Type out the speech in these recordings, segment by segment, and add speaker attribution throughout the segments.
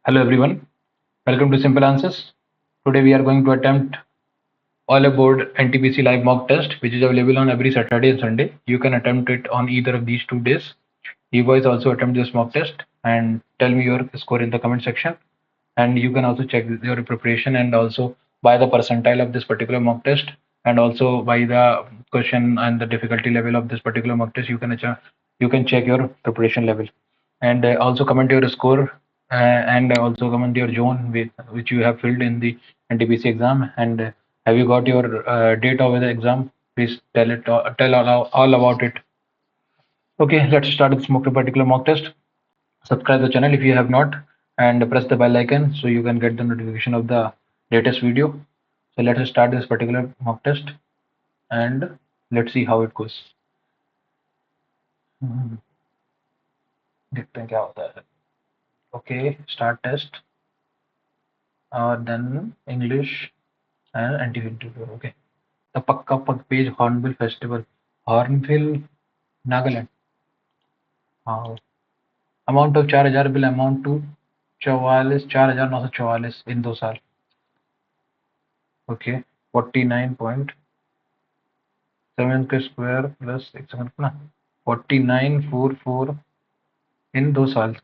Speaker 1: Hello everyone, welcome to Simple Answers. Today we are going to attempt all aboard NTPC live mock test, which is available on every Saturday and Sunday. You can attempt it on either of these 2 days. You guys also attempt this mock test and tell me your score in the comment section. And you can also check your preparation and also by the percentile of this particular mock test and also by the question and the difficulty level of this particular mock test. You can check your preparation level and also comment your score and also comment your zone which you have filled in the NTPC exam, and have you got your date of the exam? Please tell all about it. Okay, let's start this particular mock test. Subscribe the channel if you have not and press the bell icon so you can get the notification of the latest video. So let us start this particular mock test and let's see how it goes. देखते हैं क्या होता है. Okay, start test. Then English and anti-interview. Okay. The Pakka Pak page Hornbill Festival. Hornbill, Nagaland. Amount of 4,000 will amount to 4,944 in 2 साल. Okay. 49.7 के square plus 4944 इन 2 साल.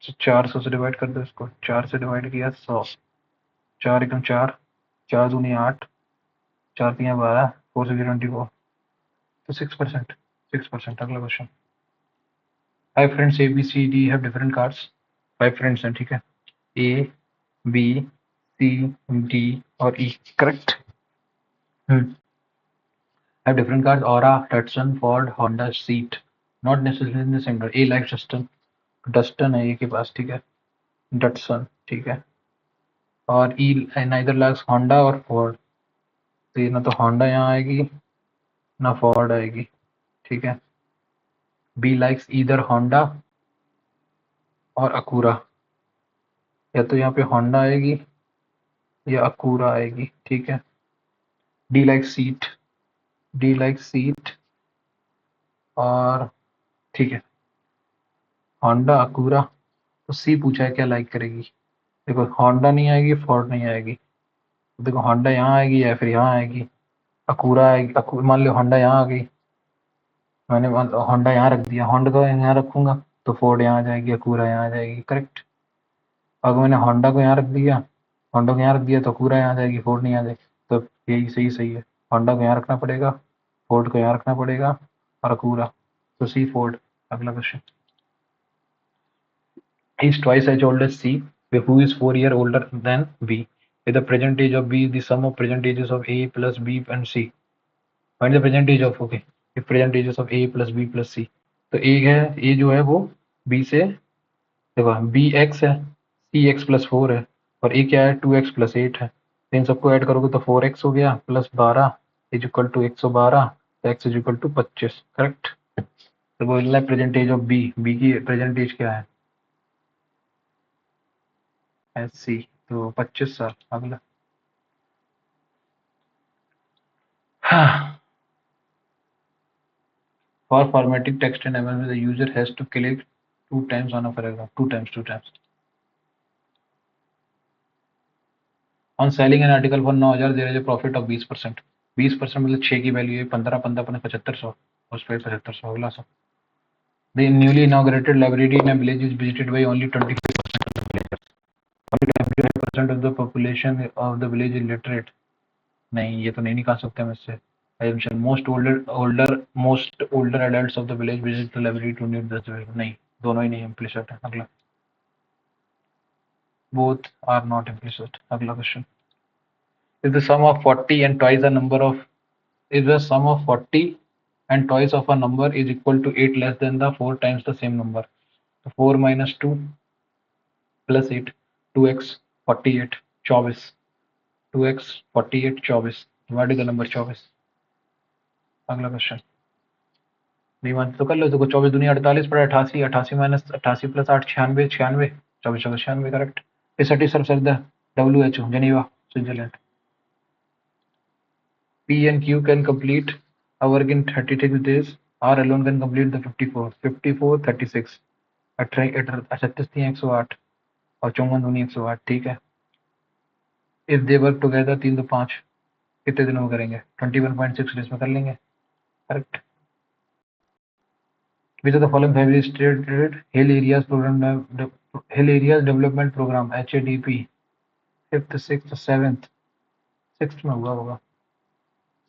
Speaker 1: 400 से divide कर दो इसको. 4 से डिवाइड किया 100. 4 एकम 4, 4 दूनी 8, 4 3 12, 4 से 24. तो 6%. 6%. अगला question. 5 friends A, B, C, D have different cards. 5 friends हैं, ठीक है. A, B, C, D और E. Correct. Have different cards. Aura, Datsun, Ford, Honda, Seat. Not necessarily in the same order. A likes Datsun. Datsun है A के पास, ठीक है. Datsun, ठीक है. और E neither likes Honda और Ford. तो ये ना तो Honda यहाँ आएगी ना Ford आएगी, ठीक है. B likes either Honda और Acura. या तो यहाँ पे Honda आएगी या Acura आएगी, ठीक है. D likes Seat. D likes Seat और ठीक है. Honda, Acura. तो C पूछा है क्या लाइक करेगी. देखो Honda नहीं आएगी, Ford नहीं आएगी. देखो Honda यहाँ आएगी या फिर यहाँ आएगी. Acura आएगी. मान लो Honda यहाँ आ गई. मैंने Honda यहाँ रख दिया. Honda को यहाँ रखूंगा तो Ford यहाँ आ जाएगी, Acura यहाँ आ जाएगी. करेक्ट. अगर मैंने Honda को यहाँ रख दिया, Honda को यहाँ रख दिया तो Acura यहाँ आ जाएगी, Ford नहीं आ जाएगी. तो यही सही है. Honda को यहाँ रखना पड़ेगा, Ford को यहाँ रखना पड़ेगा और Acura. तो C Ford. अगला question. He is twice as old as C, who is 4 years older than B. With the present age of B, the sum of present ages of A plus B and C. Find the present age of the present ages of A plus B plus C. तो A है, A जो है वो B से देखो B x है, C x plus 4 है और A क्या है 2x plus 8 है. इन सबको ऐड करोगे तो 4x हो गया प्लस 12 इज इक्वल टू 112. तो x is equal to 25. Correct. तो बोलना है present age of B. B की प्रेजेंट एज क्या है SC. तो 25 साल. अगला. For formatting text in MS, the user has to click 2 times on a paragraph. 2 times. On selling an article for 9,000, there is a profit of 20%. 20% मतलब 6 की value है 15 7500 उस पर 7500. अगला सा. The newly inaugurated library in a village is visited by only 25% of the villagers. Only 25% of the population of the village is literate. नहीं, ये तो नहीं निकाल सकते हम इससे. Most older adults of the village visit the library to need the नहीं, दोनों ही नहीं implicit है. अगला. Both are not implicit. अगला question. If the sum of 40 and twice a number of if the sum of 40 and twice of a number is equal to 8 less than the 4 times the same number. So 4 minus 2 plus 8, 2x 48 24. 2x 48 24. What is the number 24? अगला question. नहीं मानते तो कर लो. देखो 24 दुनिया 48 पर 88. 88 minus 88 plus 8 96. 96. 24 96. Correct. इस sir the WHO Geneva Switzerland. P and Q can complete a work in 36 days. R alone can complete the 54. 54 36. 38 108 और 54 दूनी 108, ठीक है। इफ दे वर्क टुगेदर 3 तो 5 कितने दिनों में करेंगे? 21.6 डेज में कर लेंगे, correct. Which of the following five is stated Hill Areas Program, Hill Areas Development Program HADP, 5th, 6th, 7th, 6th में हुआ होगा,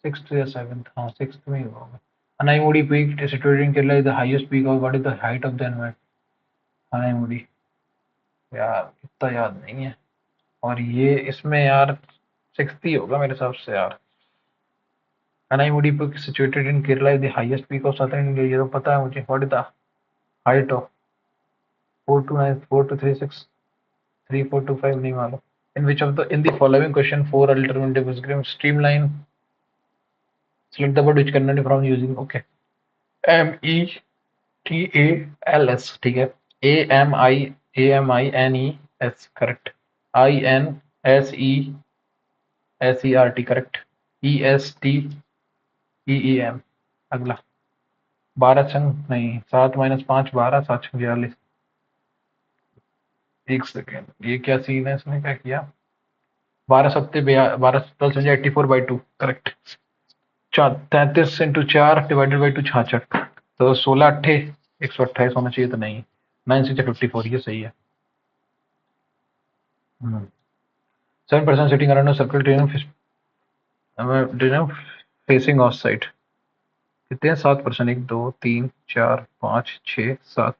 Speaker 1: 6th या 7th, हाँ 6th में ही हुआ होगा। Anaimudi Peak situated in Kerala is the highest peak of what is the height of the environment? Anaimudi, यार इतना याद नहीं है, और ये इसमें यार 6th ही होगा मेरे हिसाब से यार। Anaimudi Peak situated in Kerala is the highest peak of southern India, ये तो पता है मुझे। What is the height of 429, 4236, 3425 नहीं मालूम। In which of the following question four alternative is given? Streamline. Select the word which cannot be from using. Okay. METALS, ठीक है। AMINES, correct. INSESERT, correct. ESTEEM, अगला। 12 संग नहीं, 7 - 5 12, 7 छंग 42। एक second, ये क्या सीन है, इसने क्या किया? 12 सत्ते 12 12 84/2, करेक्ट। 33 इंटू 4 डिवाइडेड बाई 2 66, तो 16 अट्ठे 128 होना चाहिए, तो नहीं। 9 6 54, ये सही है। 7% sitting around circle train facing of side कितने हैं? 7%, 1 2 3 4 5 6 7।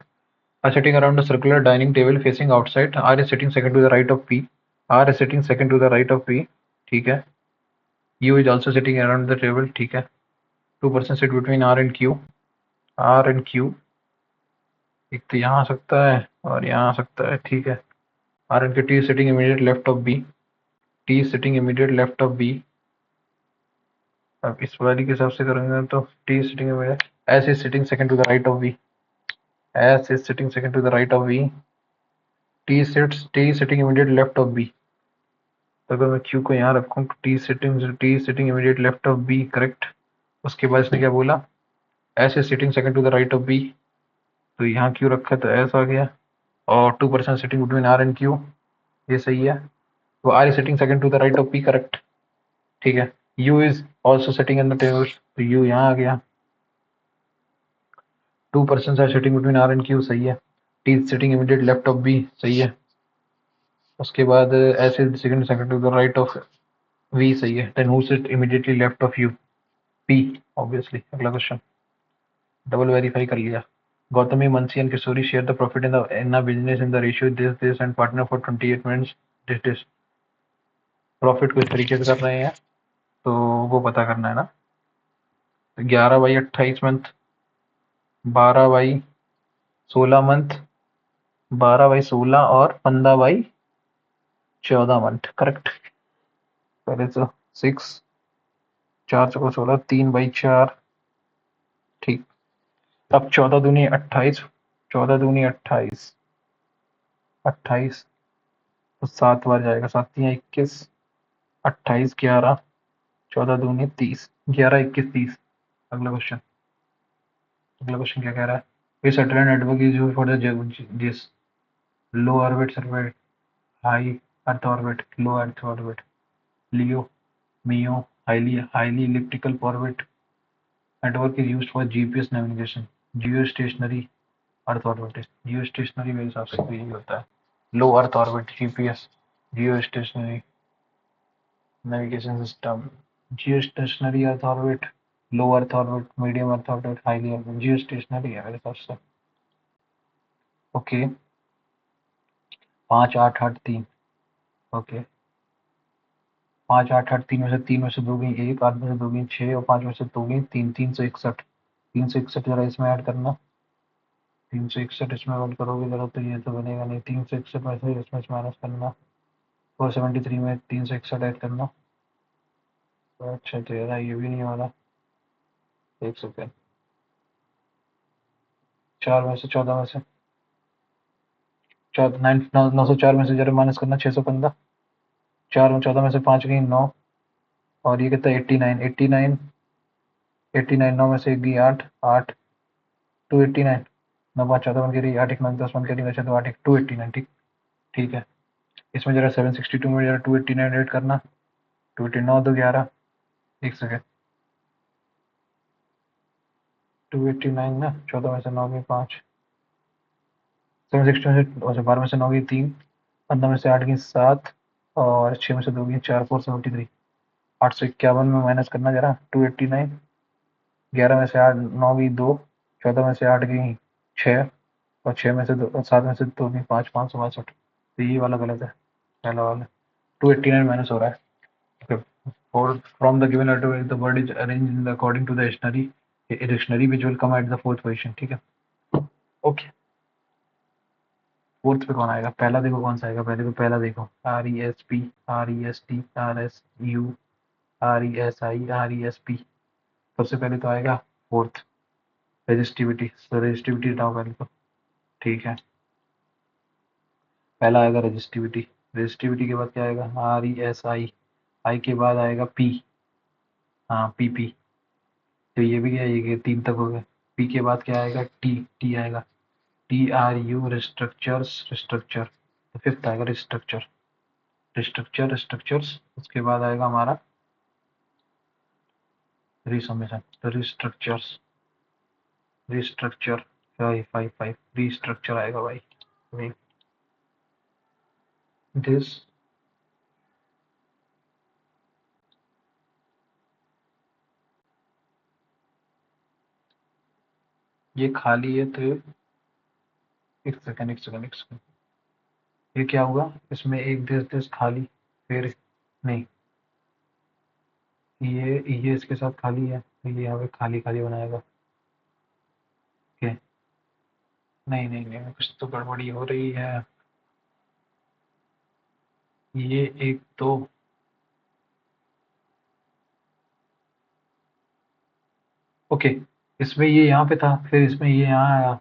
Speaker 1: R sitting around circular dining table facing outside, R is sitting second to the right of P, R is sitting second to the right of P, ठीक है। U is also sitting around the table, ठीक है। 2% sit between R and Q, R and Q एक तो यहाँ आ सकता है और यहाँ आ सकता है, ठीक है। R and Q, T sitting immediate left of B, T sitting immediate left of B. अब इस वाली के हिसाब से करेंगे तो T sitting immediate, S is sitting second to the right of B, S is sitting second to the right of B, T sitting immediate left of B. तो अगर मैं क्यू को यहाँ रखूँ, T sitting immediate left of B, correct. उसके बाद इसने क्या बोला? S is sitting second to the right of B, तो यहाँ क्यू रखा तो एस आ गया। और 2% sitting between R and Q, ये सही है। तो R is sitting second to the right of P, correct, ठीक है। U is also sitting in the table, तो यू यहाँ आ गया। 2% R sitting between R and Q, सही है। T is sitting immediate left of B, सही है। उसके बाद S is second to the right of V, सही है। Then who seat immediately left of you? P, obviously. अगला क्वेश्चन डबल वेरीफाई कर लिया। Gautami, Mansi and Kishori share the profit in a business in the ratio this and partner for 28 minutes this। Profit को इस तरीके से कर रहे हैं, तो वो पता करना है ना। 11/28 मंथ, 12/16 मंथ, 12/16 और 15/14 मंथ, करेक्ट। पहले तो 6 4 चौको 16, 3/4, ठीक। अब 14 दूनी 28, 14 दूनी 28, 28 तो 7 बार जाएगा, 7 × 21, 28 11, 14 दूनी 30, 11 21 30। अगला क्वेश्चन, अगला क्वेश्चन क्या कह रहा है? ये satellite network is used for the this low orbit survey, high earth orbit, low earth orbit, LEO, MEO, highly elliptical orbit network is used for GPS navigation, geostationary earth orbit. Geostationary मेरे हिसाब से यही होता है, low earth orbit, GPS, geostationary navigation system, geostationary earth orbit, low earth orbit, medium earth orbit, highly orbit. Geostationary है मेरे हिसाब से। Okay, 5 8 8 3, okay. 5 8 8 3 में से 3 में से 2 गई 1, 8 में से 2 गई 6 और 5 में से 2 गई 3, 361। 361 जरा इसमें ऐड करना, 361 इसमें ऐड करोगे जरा तो ये तो बनेगा नहीं। 361 में से इसमें से माइनस करना, 473 में 361 ऐड करना, तो अच्छा तो यार ये भी नहीं हो रहा। एक सेकेंड, 4 में से 14 में से 904 में से जरा माइनस करना, 615। 4 में 14 में से 5 गई 9, और ये कितना 89, 89, 89 9 में से 1 गई 8, 8 289, 9 5 14 बन के रही, 8 1 9 10 बन के रही, अच्छा तो 8 1 289, ठीक। ठीक है। इसमें जरा 762 में जरा 289 ऐड करना। 289 दो 11, एक सेकेंड। 289 ना, 14 में से 9 गई 5, 760 में से, अच्छा 12 में से 9 गई 3, 15 में से 8 गई 7, और 6 में से 2 गई 4, 473। 851 में माइनस करना जरा 289, 11 में से 8 9 गई 2, 14 में से 8 गई 6, और 6 में से 2 7 में से 2 गई 5, 562। तो ये वाला गलत है, पहला वाला 289 माइनस हो रहा है। Okay. From the given letter, the word is arranged in the according to the dictionary which will come at the fourth position. ठीक है। ओके, फोर्थ पे कौन आएगा? पहला देखो कौन सा आएगा, पहले तो पहला देखो, RESP, REST, RSU, RESI, RESP। सबसे पहले तो आएगा फोर्थ, रजिस्टिविटी। तो रजिस्टिविटी हटाओ पहले तो, ठीक है। पहला आएगा रजिस्टिविटी। रजिस्टिविटी के बाद क्या आएगा? RESI, आई के बाद आएगा P, हाँ PP। तो ये भी क्या, ये 3 तक हो गए। P के बाद क्या आएगा? T आएगा, TRU, रिस्ट्रक्चर्स, रिस्ट्रक्चर। तो फिफ्थ आएगा रिस्ट्रक्चर, रिस्ट्रक्चर, रिस्ट्रक्चर्स। उसके बाद आएगा हमारा रिसमेशन। तो रिस्ट्रक्चर्स, रिस्ट्रक्चर 555, रिस्ट्रक्चर आएगा भाई। दिस ये खाली है, तो एक सेकंड, एक सेकंड, एक सेकंड। ये क्या हुआ? इसमें एक दिस खाली, फिर नहीं, ये इसके साथ खाली है, तो ये यहाँ पे खाली खाली बनाएगा। ओके, नहीं नहीं नहीं, कुछ तो गड़बड़ी हो रही है। ये एक तो, ओके, इसमें ये यहाँ पे था, फिर इसमें ये यहाँ आया,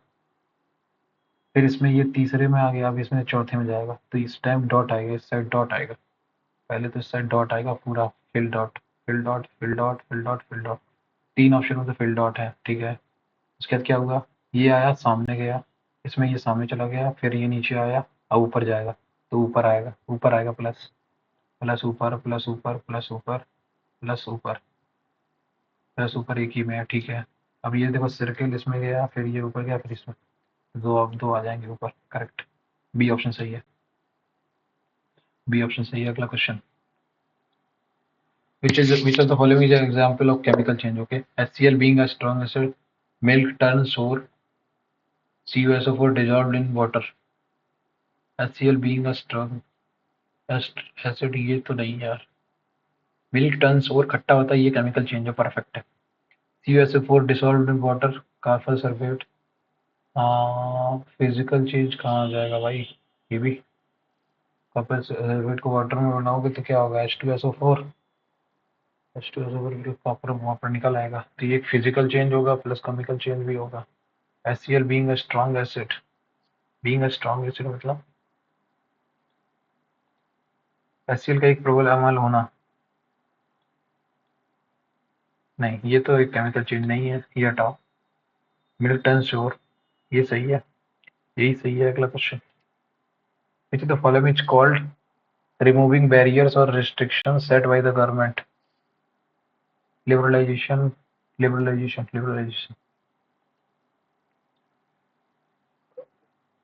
Speaker 1: फिर इसमें ये तीसरे में आ गया, अब इसमें चौथे में जाएगा, तो इस टाइम डॉट आएगा, इस साइड डॉट आएगा। पहले तो इस साइड डॉट आएगा पूरा, fill dot, fill dot, fill dot, fill dot, fill dot. 3 option में तो फिल डॉट है, ठीक है। उसके बाद क्या हुआ? ये आया सामने गया, इसमें ये सामने चला गया, फिर ये नीचे आया, अब ऊपर जाएगा, तो ऊपर आएगा, ऊपर आएगा प्लस, प्लस ऊपर, प्लस ऊपर, प्लस ऊपर, प्लस ऊपर, प्लस ऊपर, एक ही में है, ठीक है। अब ये देखो सर्किल, इसमें गया, फिर ये ऊपर गया, फिर इसमें दो, अब दो आ जाएंगे ऊपर, करेक्ट। बी ऑप्शन सही है, बी ऑप्शन सही है। अगला question, which of the following is an example of chemical change? Okay, HCl being a strong acid, milk turns sour, CuSO4 dissolved in water। HCl being a strong acid, ये तो नहीं यार। Milk turn सोर खट्टा होता है, ये chemical change है, परफेक्ट है। CuSO4 dissolved in water, carbon sulphate. Physical change कहाँ आ जाएगा भाई? ये भी कॉपर सल्फेट को वाटर में बनाओगे तो क्या होगा? H2SO4, H2SO4 कॉपर वहाँ पर निकल आएगा, तो ये एक फिजिकल चेंज होगा प्लस केमिकल चेंज भी होगा। HCl being a strong acid, being a strong acid मतलब HCl का एक प्रबल अम्ल होना, नहीं ये तो एक केमिकल चेंज नहीं है, ये हटाओ। मिल्क टर्न श्योर, ये सही है, यही सही है। अगला question, which is the following is called removing barriers और restrictions set by the government? Liberalisation, liberalisation, liberalisation.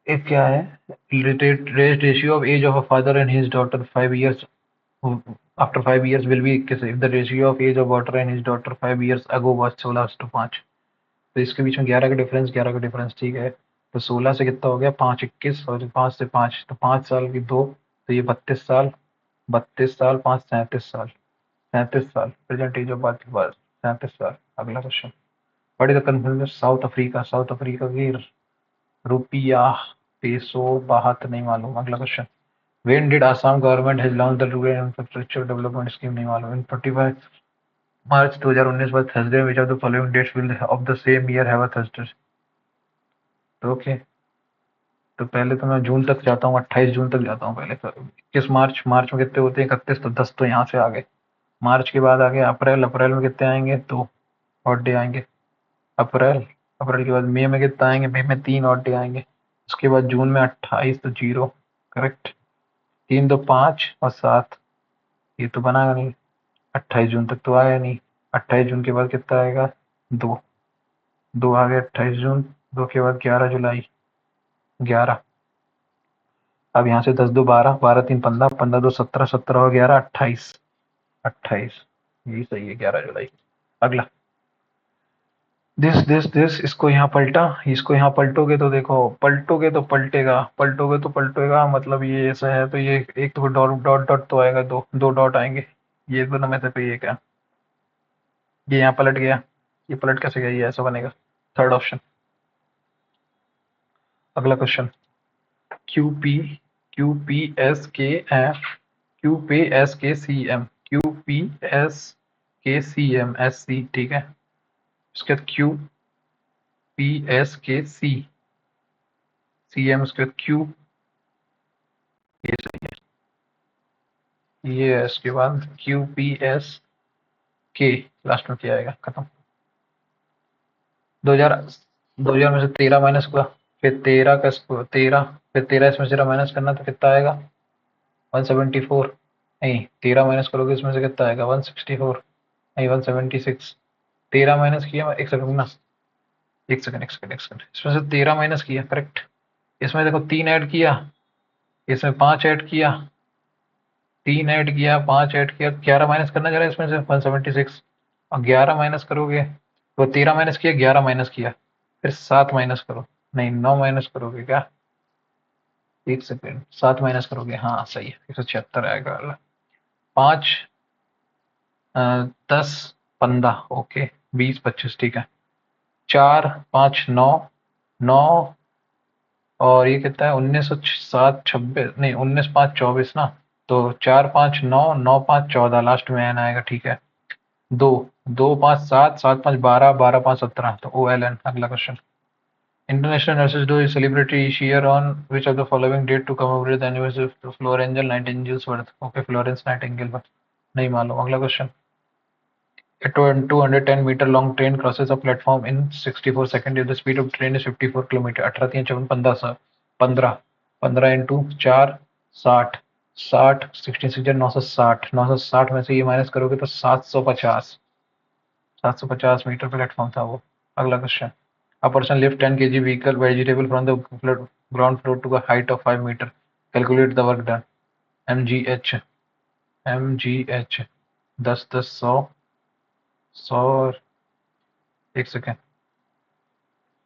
Speaker 1: एक क्या है? Raised ratio of age of a father and his daughter 5 years, after 5 years will be, if the ratio of age of daughter and his daughter 5 years ago was 16:5। तो इसके बीच में 11 का difference, 11 का difference, ठीक है। तो 16 से कितना हो गया? 5 21, और 5 से 5 तो 5 साल की दो, तो ये 32 साल, 32 साल, 5 37 साल, 37 साल, प्रेजेंट एज ऑफ बर्थ 37 साल। अगला question, what is the currency South Africa? South Africa की रुपया, पेसो, बाहत नहीं मालूम। अगला question, when did Assam government has launch the rural infrastructure development scheme? नहीं मालूम। इन 45 मार्च 2019 पर Thursday, which of the following dates will of the same year have a Thursday? Okay, तो पहले तो मैं जून तक जाता हूँ, 28 जून तक जाता हूँ पहले। 21 मार्च, मार्च में कितने होते हैं? 31, तो 10 तो यहाँ से आ गए। मार्च के बाद आ गए अप्रैल, अप्रैल में कितने आएंगे? 2 और डे आएंगे। अप्रैल, अप्रैल के बाद मई में कितना आएंगे? मई में 3 और डे आएंगे। उसके बाद जून में 28, तो 0, करेक्ट। 3 2 5 और 7, ये तो बना नहीं। 28 जून तक तो आया नहीं। 28 जून के बाद कितना आएगा? 2, 2 आ गया 28 जून, 2 के बाद 11 जुलाई, 11। अब यहाँ से 10 2 12, 12 3 15, 15 2 17, 17 और 11 28, 28, यही सही है 11 जुलाई। अगला दिस इसको यहाँ पलटा, इसको यहाँ पलटोगे तो देखो, पलटोगे तो पलटेगा, पलटोगे तो पलटेगा, मतलब ये ऐसा है तो ये एक तो डॉट डॉट डॉट तो आएगा, दो दो डॉट आएंगे। ये दोनों में से कोई एक है। ये यहाँ पलट गया, ये पलट कैसे गया? ये ऐसा बनेगा, थर्ड ऑप्शन। अगला question, Q P, Q P S K F, Q P S K C M, Q P S K C M S C, ठीक है। उसके बाद क्यू पी एस के सी, सी एम, उसके बाद क्यू, ये सही है। ये है, इसके बाद क्यू पी एस के, लास्ट में क्या आएगा? खत्म। 2000, 2000 में से 13 माइनस हुआ, फिर 13 का 13, फिर 13 इसमें से माइनस करना तो कितना आएगा? 174। नहीं, 13 माइनस करोगे इसमें से कितना आएगा? 164, नहीं 176। 13 माइनस किया, एक सेकंड ना, एक सेकंड एक सेकंड एक सेकंड, इसमें से 13 माइनस किया, करेक्ट। इसमें देखो 3 ऐड किया, इसमें 5 ऐड किया, 3 ऐड किया, 5 ऐड किया, 11 माइनस करना जरा इसमें से 176, और 11 माइनस करोगे तो 13 माइनस किया, 11 माइनस किया, फिर 7 माइनस करो, नहीं 9 माइनस करोगे क्या? एक सेकेंड, 7 माइनस करोगे, हाँ सही है, 176 आएगा। 5 10 15, ओके, 20 25, ठीक है। 4 5 9, 9, और ये कितना है? 19 7 26, नहीं 19 5 24 ना, तो 4 5 9, 9 5 14, लास्ट में एन आएगा, ठीक है। 2 2 5 7, 7 5 12, 12 5 17, तो ओ एल एन। अगला question, international nurses day is celebrated each year on which of the following date to commemorate the anniversary of Florence Nightingale's birth? Okay, Florence Nightingale birth नहीं मालूम। अगला question, a 210 meter long train crosses a platform in 64 seconds if the speed of train is 54 kilometre. 18 3 54 15, 15, 15 into 4, 60, 60, 16 6 960, 960 में से ये minus करोगे तो 750, 750 metre platform था वो। अगला question, a person lift 10 kg vehicle vegetable from the ground floor to a height of 5 meter, calculate the work done। mgh, mgh 10 10 100, 100, एक second,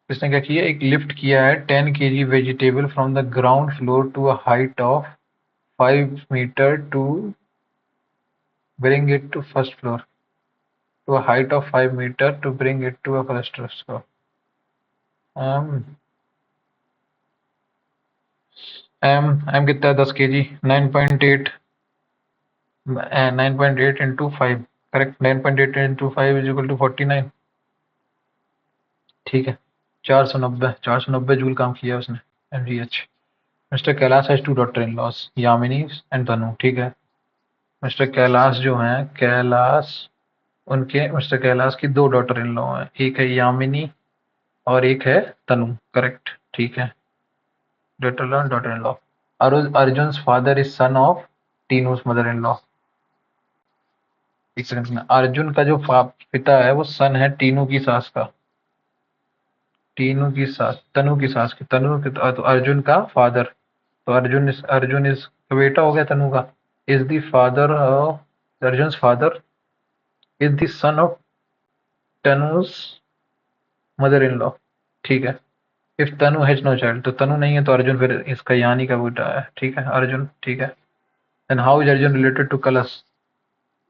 Speaker 1: इसने क्या किया? एक लिफ्ट किया है 10 kg vegetable from the ground floor to a height of 5 metre to bring it to first floor, to a height of 5 metre to bring it to a first floor. M M कितना है? 10 kg, 9.8, 9.8 into 5, correct, 9.8 into 5 is equal to 49, ठीक है। 490, 490 joule काम किया उसने, mgh। Mister Kailash has two daughter in laws, Yamini and Tanu, ठीक है। Mister Kailash जो हैं, कैलाश, उनके मिस्टर कैलाश की 2 डॉटर इन लॉ हैं, एक है यामिनी और एक है तनु, करेक्ट, ठीक है। Daughter in law. Arjun father is son of Tinu's mother in law. एक सेकंड, अर्जुन का जो पिता है वो सन है टीनू की सास का, टीनू की सास, तनु की सास की, तनु की, तो अर्जुन का फादर, तो अर्जुन इज बेटा हो गया तनु का, is the father of, Arjun father is the son of तनु's मदर इन लॉ, ठीक है। If Tanu has no child, तो तनु नहीं है तो अर्जुन फिर इसका यानी का बेटा है, ठीक है, अर्जुन, ठीक है। Then how is Arjun related to Kalash?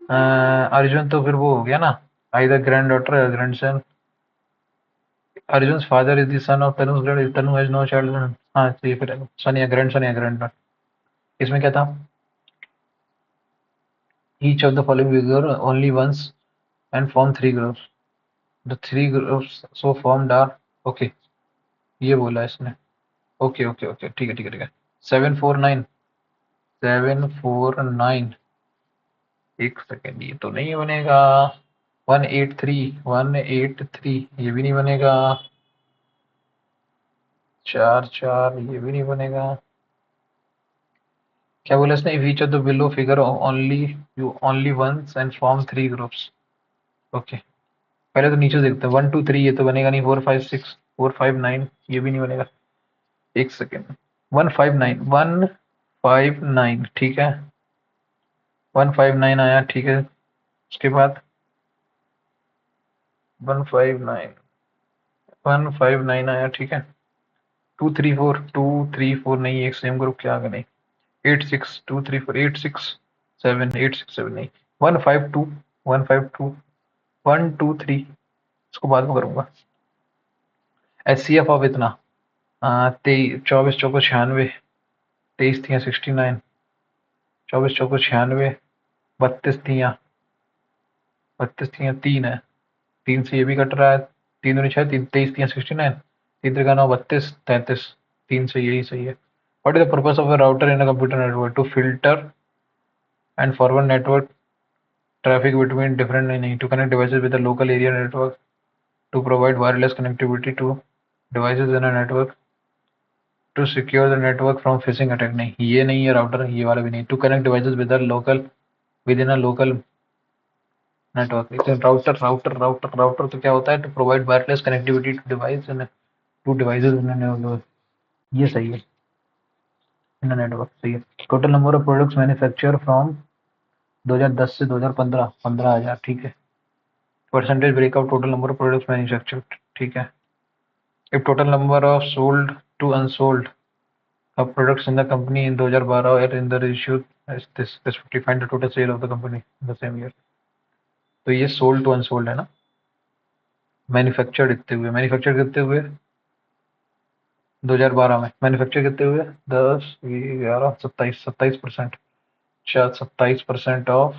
Speaker 1: Arjun तो फिर वो हो गया ना, आइदर ग्रैंड डॉटर या grandson. Arjun father is the son of Tanu, Tanu has no child, हाँ तो ये फिर सन या ग्रैंड सन या ग्रैंड डॉटर। इसमें क्या था? Each of the following figure only once and form 3 groups, the 3 groups so formed are, okay, ये बोला इसने, ओके ओके ओके, ठीक है ठीक है ठीक है। 749, 749, एक सेकेंड, ये तो नहीं बनेगा। 183, 183, ये भी नहीं बनेगा। 4 4, ये भी नहीं बनेगा। क्या बोला इसने? If each of the below figure only you only once and form 3 groups. Okay, पहले तो नीचे देखते हैं। 1 2 3 ये तो बनेगा नहीं। 4 5 6 4 5 9 ये भी नहीं बनेगा। एक सेकेंड। 159 159 ठीक है। 159 आया, ठीक है। उसके बाद 159 159 आया, ठीक है। 2 3 4 नहीं, एक सेम ग्रुप के आगे नहीं। 8 6 2 3 4 8 6 7 नहीं। 152 152 1 2 3 इसको बाद में करूंगा। HCF ऑफ इतना 24 चौको 96, 23 थी 69, 24 चौको 96, 32 थी 3 है। 3 से ये भी कट रहा है। 3 दूनी 6, 23 थी 69, 3 त्रिका 9 32 33, 3 से यही सही है। What is the purpose of a router in a computer network? To filter and forward network traffic between different नहीं, to connect devices with a local area network, to provide wireless connectivity to devices in a network, to secure the network from phishing attack नहीं, ये नहीं है router, ये वाला भी नहीं। to connect devices with a local within a local network। लेकिन router तो क्या होता है? to provide wireless connectivity to device in a, to devices in a network। ये सही है, in a network सही है। total number of products manufactured from 2010 से 2015 15,000, ठीक है। Percentage breakout total number of products manufactured, ठीक है। If total number of sold to unsold of products in the company in 2012 or in the ratio is this 50, find the total sale of the company in the same year। तो ये sold to unsold है ना। Manufacture कितने हुए 2012 में? Manufacture कितने हुए? 10 11 27 27%। अच्छा, 27% ऑफ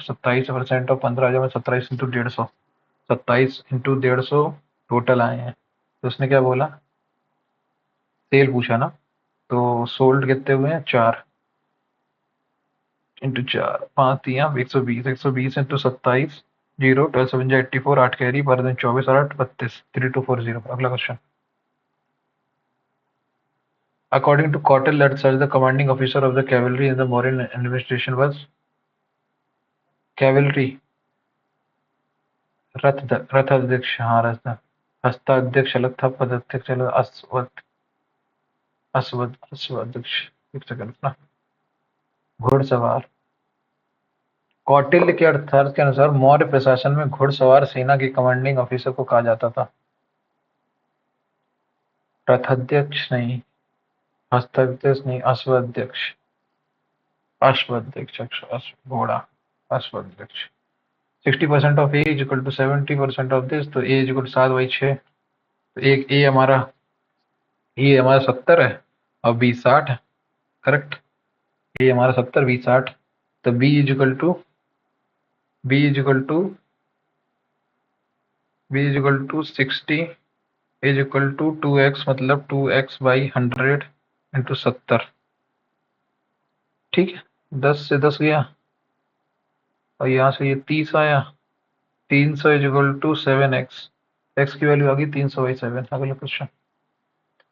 Speaker 1: 15,000 में 27 इंटू 150, 27 इंटू 150 टोटल आए हैं। तो उसने क्या बोला? सेल पूछा ना। तो सोल्ड कितने हुए हैं? 4 इंटू 4 5 दिया 120, 120 इंटू 27 जीरो 12 7 84 8 कैरी पर दिन 24 और 8 32 3240। अगला क्वेश्चन। अकॉर्डिंग टू कॉटेल सर्च the commanding officer of the cavalry in the Mauryan administration was cavalry रथ अध्यक्ष, हाँ रथ। हस्ताध्यक्ष अलग था, पदाध्यक्ष अलग। अश्वाध्यक्ष, एक सेकंड ना। घुड़सवार। कौटिल्य के अर्थात के अनुसार मौर्य प्रशासन में घुड़सवार सेना के कमांडिंग ऑफिसर को कहा जाता था। रथाध्यक्ष नहीं, हस्ताध्यक्ष नहीं, अश्वाध्यक्ष। अश्वाध्यक्ष घोड़ा, अश्वाध्यक्ष। 60% of A is equal to 70% of this, तो ए इज इक्वल टू 7/6। तो एक ए हमारा 70 है और बी 60 है, करेक्ट। ए हमारा 70, बी 60। तो B is equal to 60 is equal to 2x, मतलब 2x/100 इंटू 70, ठीक है। 10 से 10 गया और यहाँ से ये 30 आया। 300 is equal to 7x, x की वैल्यू आ गई 300/7। अगला question.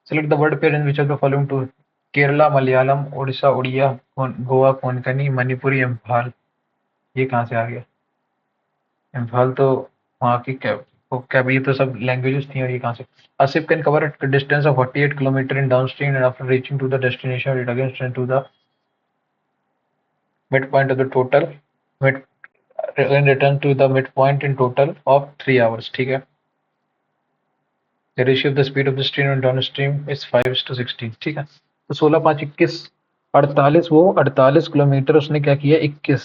Speaker 1: Select the word pair in which of the following two? Kerala, Malayalam, Orissa, Oriya, Goa, Konkani, Manipuri, Imphal. ये कहाँ से आ गया? इम्फाल तो वहाँ की कैब, ये तो सब लैंग्वेजेस थी। और ये कहाँ से? A ship can cover a distance of 48 kilometers in downstream, and after reaching to the destination, it again returns to the midpoint of the total mid again return to the midpoint in total of 3 hours, ठीक है। The ratio of the speed of the stream and downstream is 5:16, ठीक है। तो 16 5 21 48, वो 48 kilometre उसने क्या किया? 21।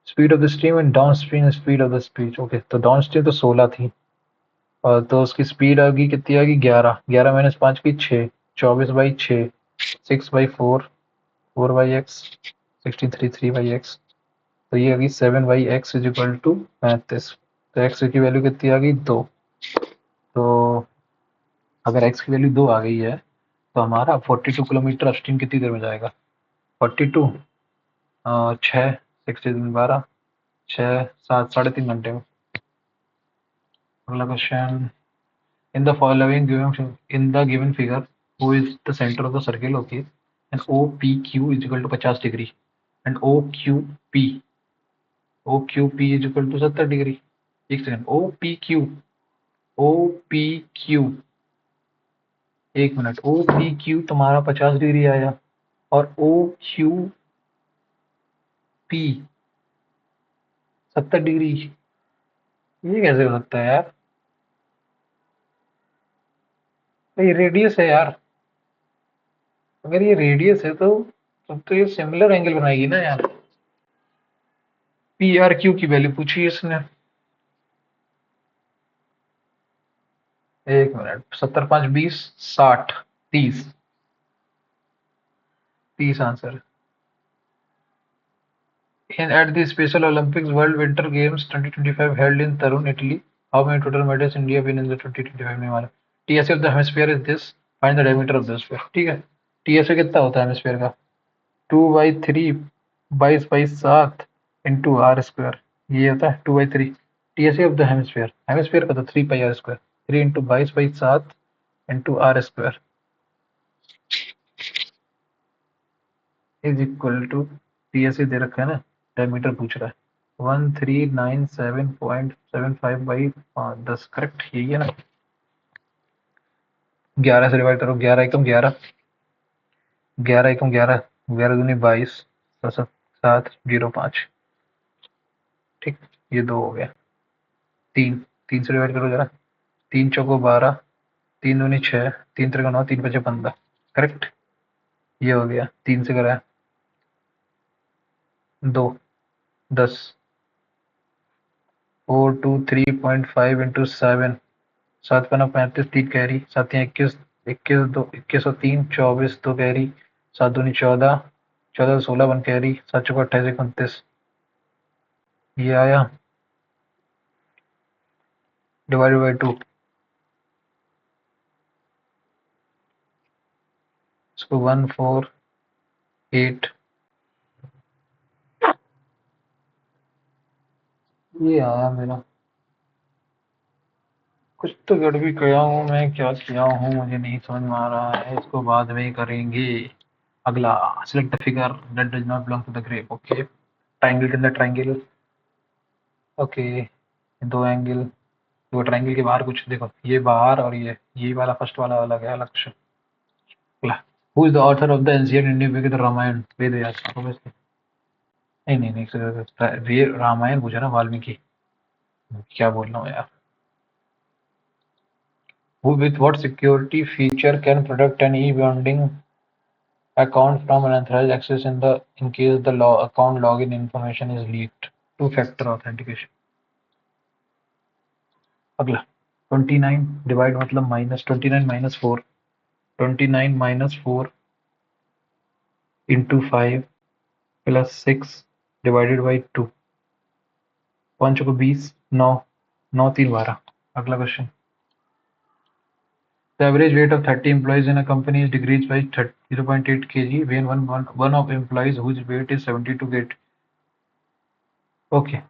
Speaker 1: Speed of the stream and down stream speed of the speed, okay. तो डाउन स्ट्रीम तो 16 थी और तो उसकी स्पीड आ गई कितनी? आ गई 11। 11 माइनस 5 की 6, 24/6, 6/4, 4/x, 63 3/x। तो ये आ गई 7/x इज इक्वल टू 35। तो x की वैल्यू कितनी आ गई? 2। तो अगर x की वैल्यू 2 आ गई है तो हमारा 42 किलोमीटर अपस्ट्रीम कितनी देर में जाएगा? 42 6 6 12 6 7 3.5 घंटे में। अगला question. In the following given in the given figure who is the centre of the circle, okay. And O P Q is equal to 50 degree and O Q P is equal to 70 degree. एक second, O P Q, एक minute, O P Q तुम्हारा 50 degree आया और ओ Q P 70 degree, ये कैसे हो सकता है यार? तो ये रेडियस है यार, अगर ये रेडियस है तो तब तो ये सिमिलर एंगल बनाएगी ना यार। पी आर क्यू की वैल्यू पूछी है इसने। एक minute, 70 5 20 60 30, 30 answer. In at the Special Olympics World Winter Games 2025 held in Tarun, Italy, how many total medals India win in the 2025 में हमारा? TSA of the hemisphere is this. Find the diameter of the sphere. ठीक है, TSA कितना होता है hemisphere का? 2/3 22/7 into R square, ये होता है 2/3। TSA of the hemisphere, hemisphere का तो 3 πr² 3 into 22/7 into R square is equal to, TSA दे रखा है ना, डायमीटर पूछ रहा है 1397.75/10, करेक्ट यही है ना। 11 से डिवाइड करो, 11 एकम 11, 11 एकम 11, 11 दूनी 22, 705, ठीक, ये 2 हो गया। 3, 3 से डिवाइड करो जरा, 3 चौको 12, 3 दूनी 6, 3 त्रिका 9, 3 पचे 15, करेक्ट, ये हो गया। 3 से करा 2 10, 423.5 इंटू 7, 7×5 = 35, 3 कैरी, 7 21, 21 2 21 और 3 24, 2 कैरी, 7 दूनी 14, 14 16 1 कैरी, 7 चौका 28 29, ये आया डिवाइडेड बाई 2, इसको 148, ये आया मेरा। कुछ तो गड़बड़ी किया हूँ मैं, क्या किया हूँ मुझे नहीं समझ में आ रहा है, इसको बाद में करेंगे। अगला, select the figure that does not belong to the group. Okay, triangle के अंदर ट्राइंगल, ओके, दो एंगल, दो ट्राइंगल के बाहर कुछ देखो, ये बाहर और ये वाला फर्स्ट वाला अलग है, अलग से। अगला, who is the author of the ancient Indian Veda Ramayana? Ved Vyas, obviously। नहीं नहीं नहीं, ये रामायण पूछा ना, वाल्मीकि, क्या बोल रहा हूँ यार। Who with what security feature can protect an e-bonding account from unauthorized access in case the account login information is leaked? Two-factor authentication। अगला, 29 डिवाइड मतलब minus, 29 minus 4, 29 minus 4 into 5 plus 6 divided by 2, 5 को 20, 9, 9 3 12। अगला question, the average weight of 30 employees in a company is decreased by 0.8 kg when one of employees whose weight is 72 get okay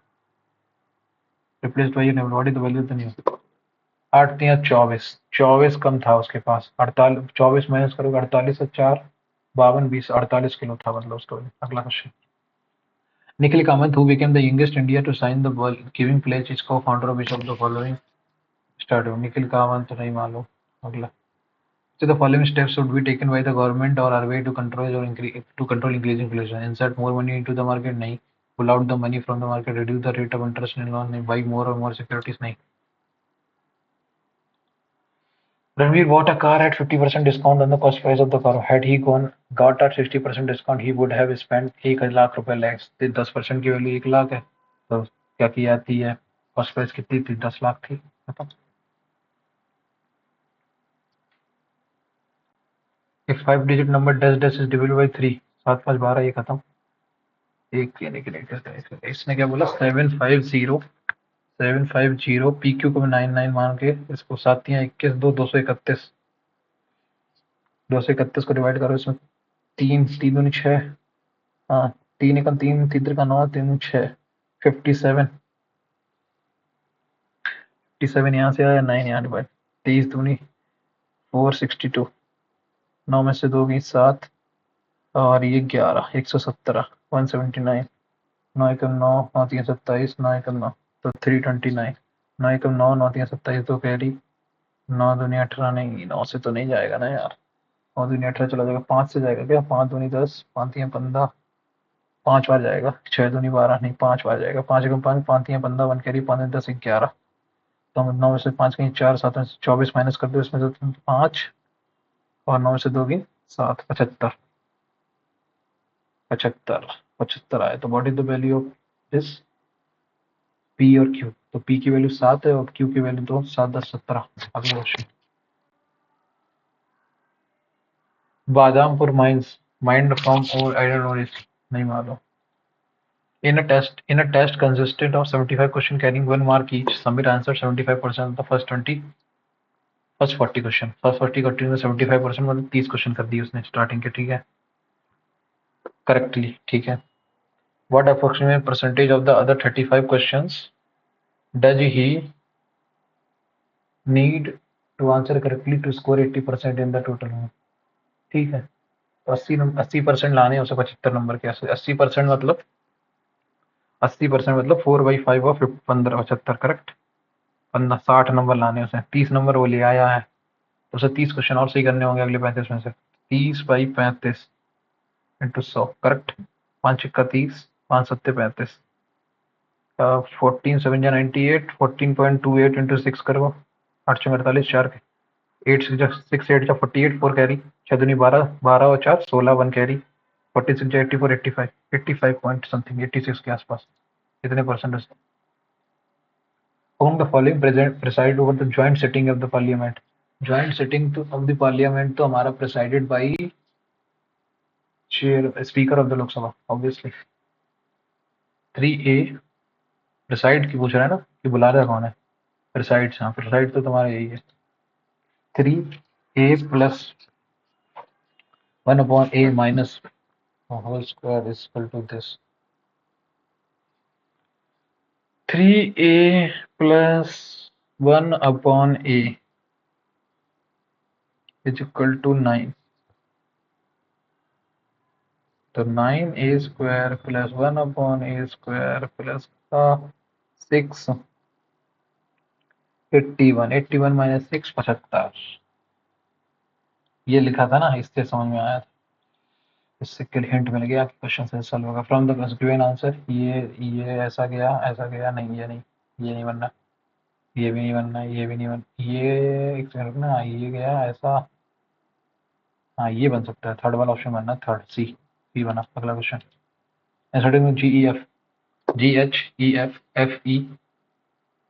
Speaker 1: replaced by an what is the value of the new? 8 3 24, 24 कम था उसके पास, 48, 24 minus करोगे 48 से 4 52 20 48 kilo था मतलब उसका। अगला question, Nikhil Kamath, who became the youngest India to sign the giving pledge, is co-founder of which of the following startup? Nikhil Kamat नहीं मालूम। अगला, so the following steps should be taken by the government or RBI to control increasing inflation? Insert more money into the market, नहीं। Pull out the money from the market, reduce the rate of interest in loan, नहीं। Buy more or more securities, नहीं। Ranveer bought a car at 50% discount on the cost price of the car. Had he got at 60% discount, he would have spent 1 lakh रुपए लैक्स। 10% की value 1 lakh है, तो क्या की जाती है, कॉस्ट प्राइस कितनी थी, 10 लाख थी, खत्म। If 5-digit number dash dash is divided by 3, 7 5 12, ये खत्म। एक लेने के लिए इसने क्या बोला, 750 पी क्यू को 99 मान के, इसको 7 या 21 2 231, 231 को डिवाइड करो, इसमें 3 3 दूनी 6, हाँ 3 एकम 3 3 का 9 3 6 57, 57 यहाँ से आया, 9 यहाँ डिवाइड, 23 दूनी 462, 9 में से 2 गई 7, और ये 11 117 179 9 एकम 9 9 3 27 9 एकम 9 तो 329 9 एकम 9 9 3 27 तो कैरी 9 दूनी 18 नहीं 9 से तो नहीं जाएगा ना यार 9 दूनी 18 चला जाएगा 5 से जाएगा क्या 5 दूनी 10 5 3 15 5 बार जाएगा 6 दूनी 12 नहीं 5 बार जाएगा 5 एकम 5 5 3 15 1 कैरी 5 10 11 तो 9 में से 5 कहीं 4 7 में से 24 माइनस कर दो इसमें से 5 और 9 में से 2 की 7 75 75 75 आए तो what is the value of this P और क्यू तो पी की वैल्यू 7 है और क्यू की वैल्यू तो 7 10 17 अगला क्वेश्चन बादामपुर माइंस माइंड फ्रॉम और आई डोंट नो इस नहीं मालूम in a test consisted of 75 question carrying 1 mark each Samir answered 75% of the first 40 question first 40 question में 75% मतलब 30 क्वेश्चन कर दिए उसने स्टार्टिंग के ठीक है करेक्टली ठीक है what approximate percentage of the other 35 questions does he need to answer correctly to score 80% in the total ठीक है तो 80% लाने हैं उसे 75 नंबर के 80% मतलब 80% मतलब 4/5 और 15 75 करेक्ट 60 नंबर लाने उसे 30 नंबर वो ले आया है तो उसे 30 क्वेश्चन और सही करने होंगे अगले 35 में से 30/35 इंटू 100 करेक्ट 5 छिक्का 30 5 सत्ते 35 14 7 जा 98 14.28 इंटू 6 करो 8 छः 48 4 8 6 8 जा 48 4 कैरी 6 दूनी 12 12 और 4 16 1 कैरी 46 जा 84 85 85 पॉइंट समथिंग 86 के आसपास कितने percent whom the following preside over the joint sitting of the parliament joint sitting to of the parliament तो हमारा presided by chair speaker of the lok sabha obviously 3A preside की पूछ रहा है ना कि बुला रहा कौन है preside हाँ preside तो तुम्हारा यही है 3A plus 1 upon A minus whole square is equal to this 3A plus 1 upon A is equal to 9 तो 9A square plus 1 upon A square plus 6 81 81 minus 6 75 ये लिखा था ना इससे समझ में आया था इससे हिंट मिल गया कि क्वेश्चन से सॉल्व होगा फ्रॉम द गिवन आंसर ये ऐसा गया नहीं ये नहीं बनना ये भी नहीं बनना ये भी नहीं बनना ये एक सेकंड रुकना ये गया ऐसा हाँ ये बन सकता है थर्ड वाला ऑप्शन बनना थर्ड सी बना अगला क्वेश्चन स्टार्टिंग में GEF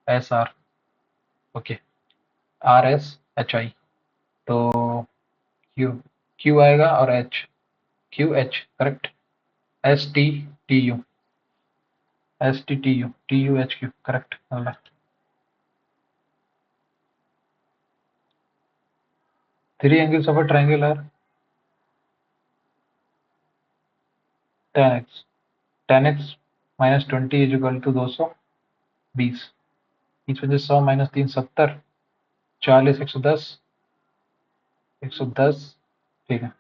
Speaker 1: GHEFFESR ओके RSHI तो क्यू क्यू आएगा और QH करेक्ट STTU करेक्ट अगला 3 angles of a triangle are 10x 10x minus 20 is equal to 220 बीच में से 100 माइनस 3 70 40 110 ठीक है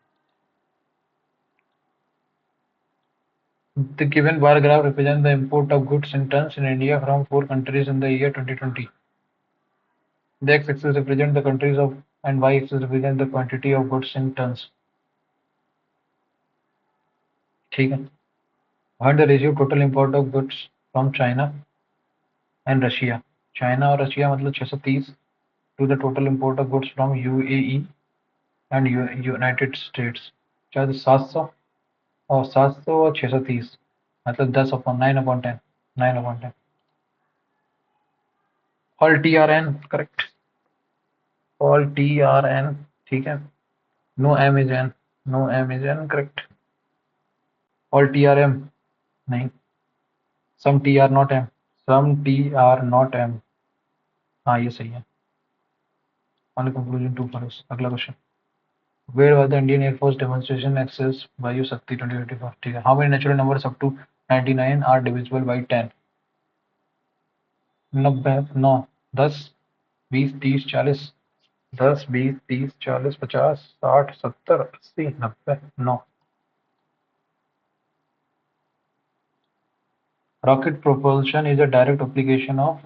Speaker 1: The given bar graph represents the import of goods in tons in India from 4 countries in the year 2020. The x-axis represents the countries of and y-axis represents the quantity of goods in tons. ठीक है Find the ratio of total import of goods from China and Russia. China और Russia मतलब 630 to the total import of goods from UAE and United States. शायद 700 और 700 और 630 मतलब 10/9/10 9/10 all TRN correct all TRN ठीक है no M is N correct all TRM नहीं सम TR not M हाँ ये सही है only conclusion 2 follows अगला question where was the Indian Air Force demonstration access Vayu Shakti 2024 ठीक है how many natural numbers up to 99 are divisible by 10 90 9 10 20 30 40 10 20 30 40 50 60 70 80 90 9 rocket propulsion is a direct application of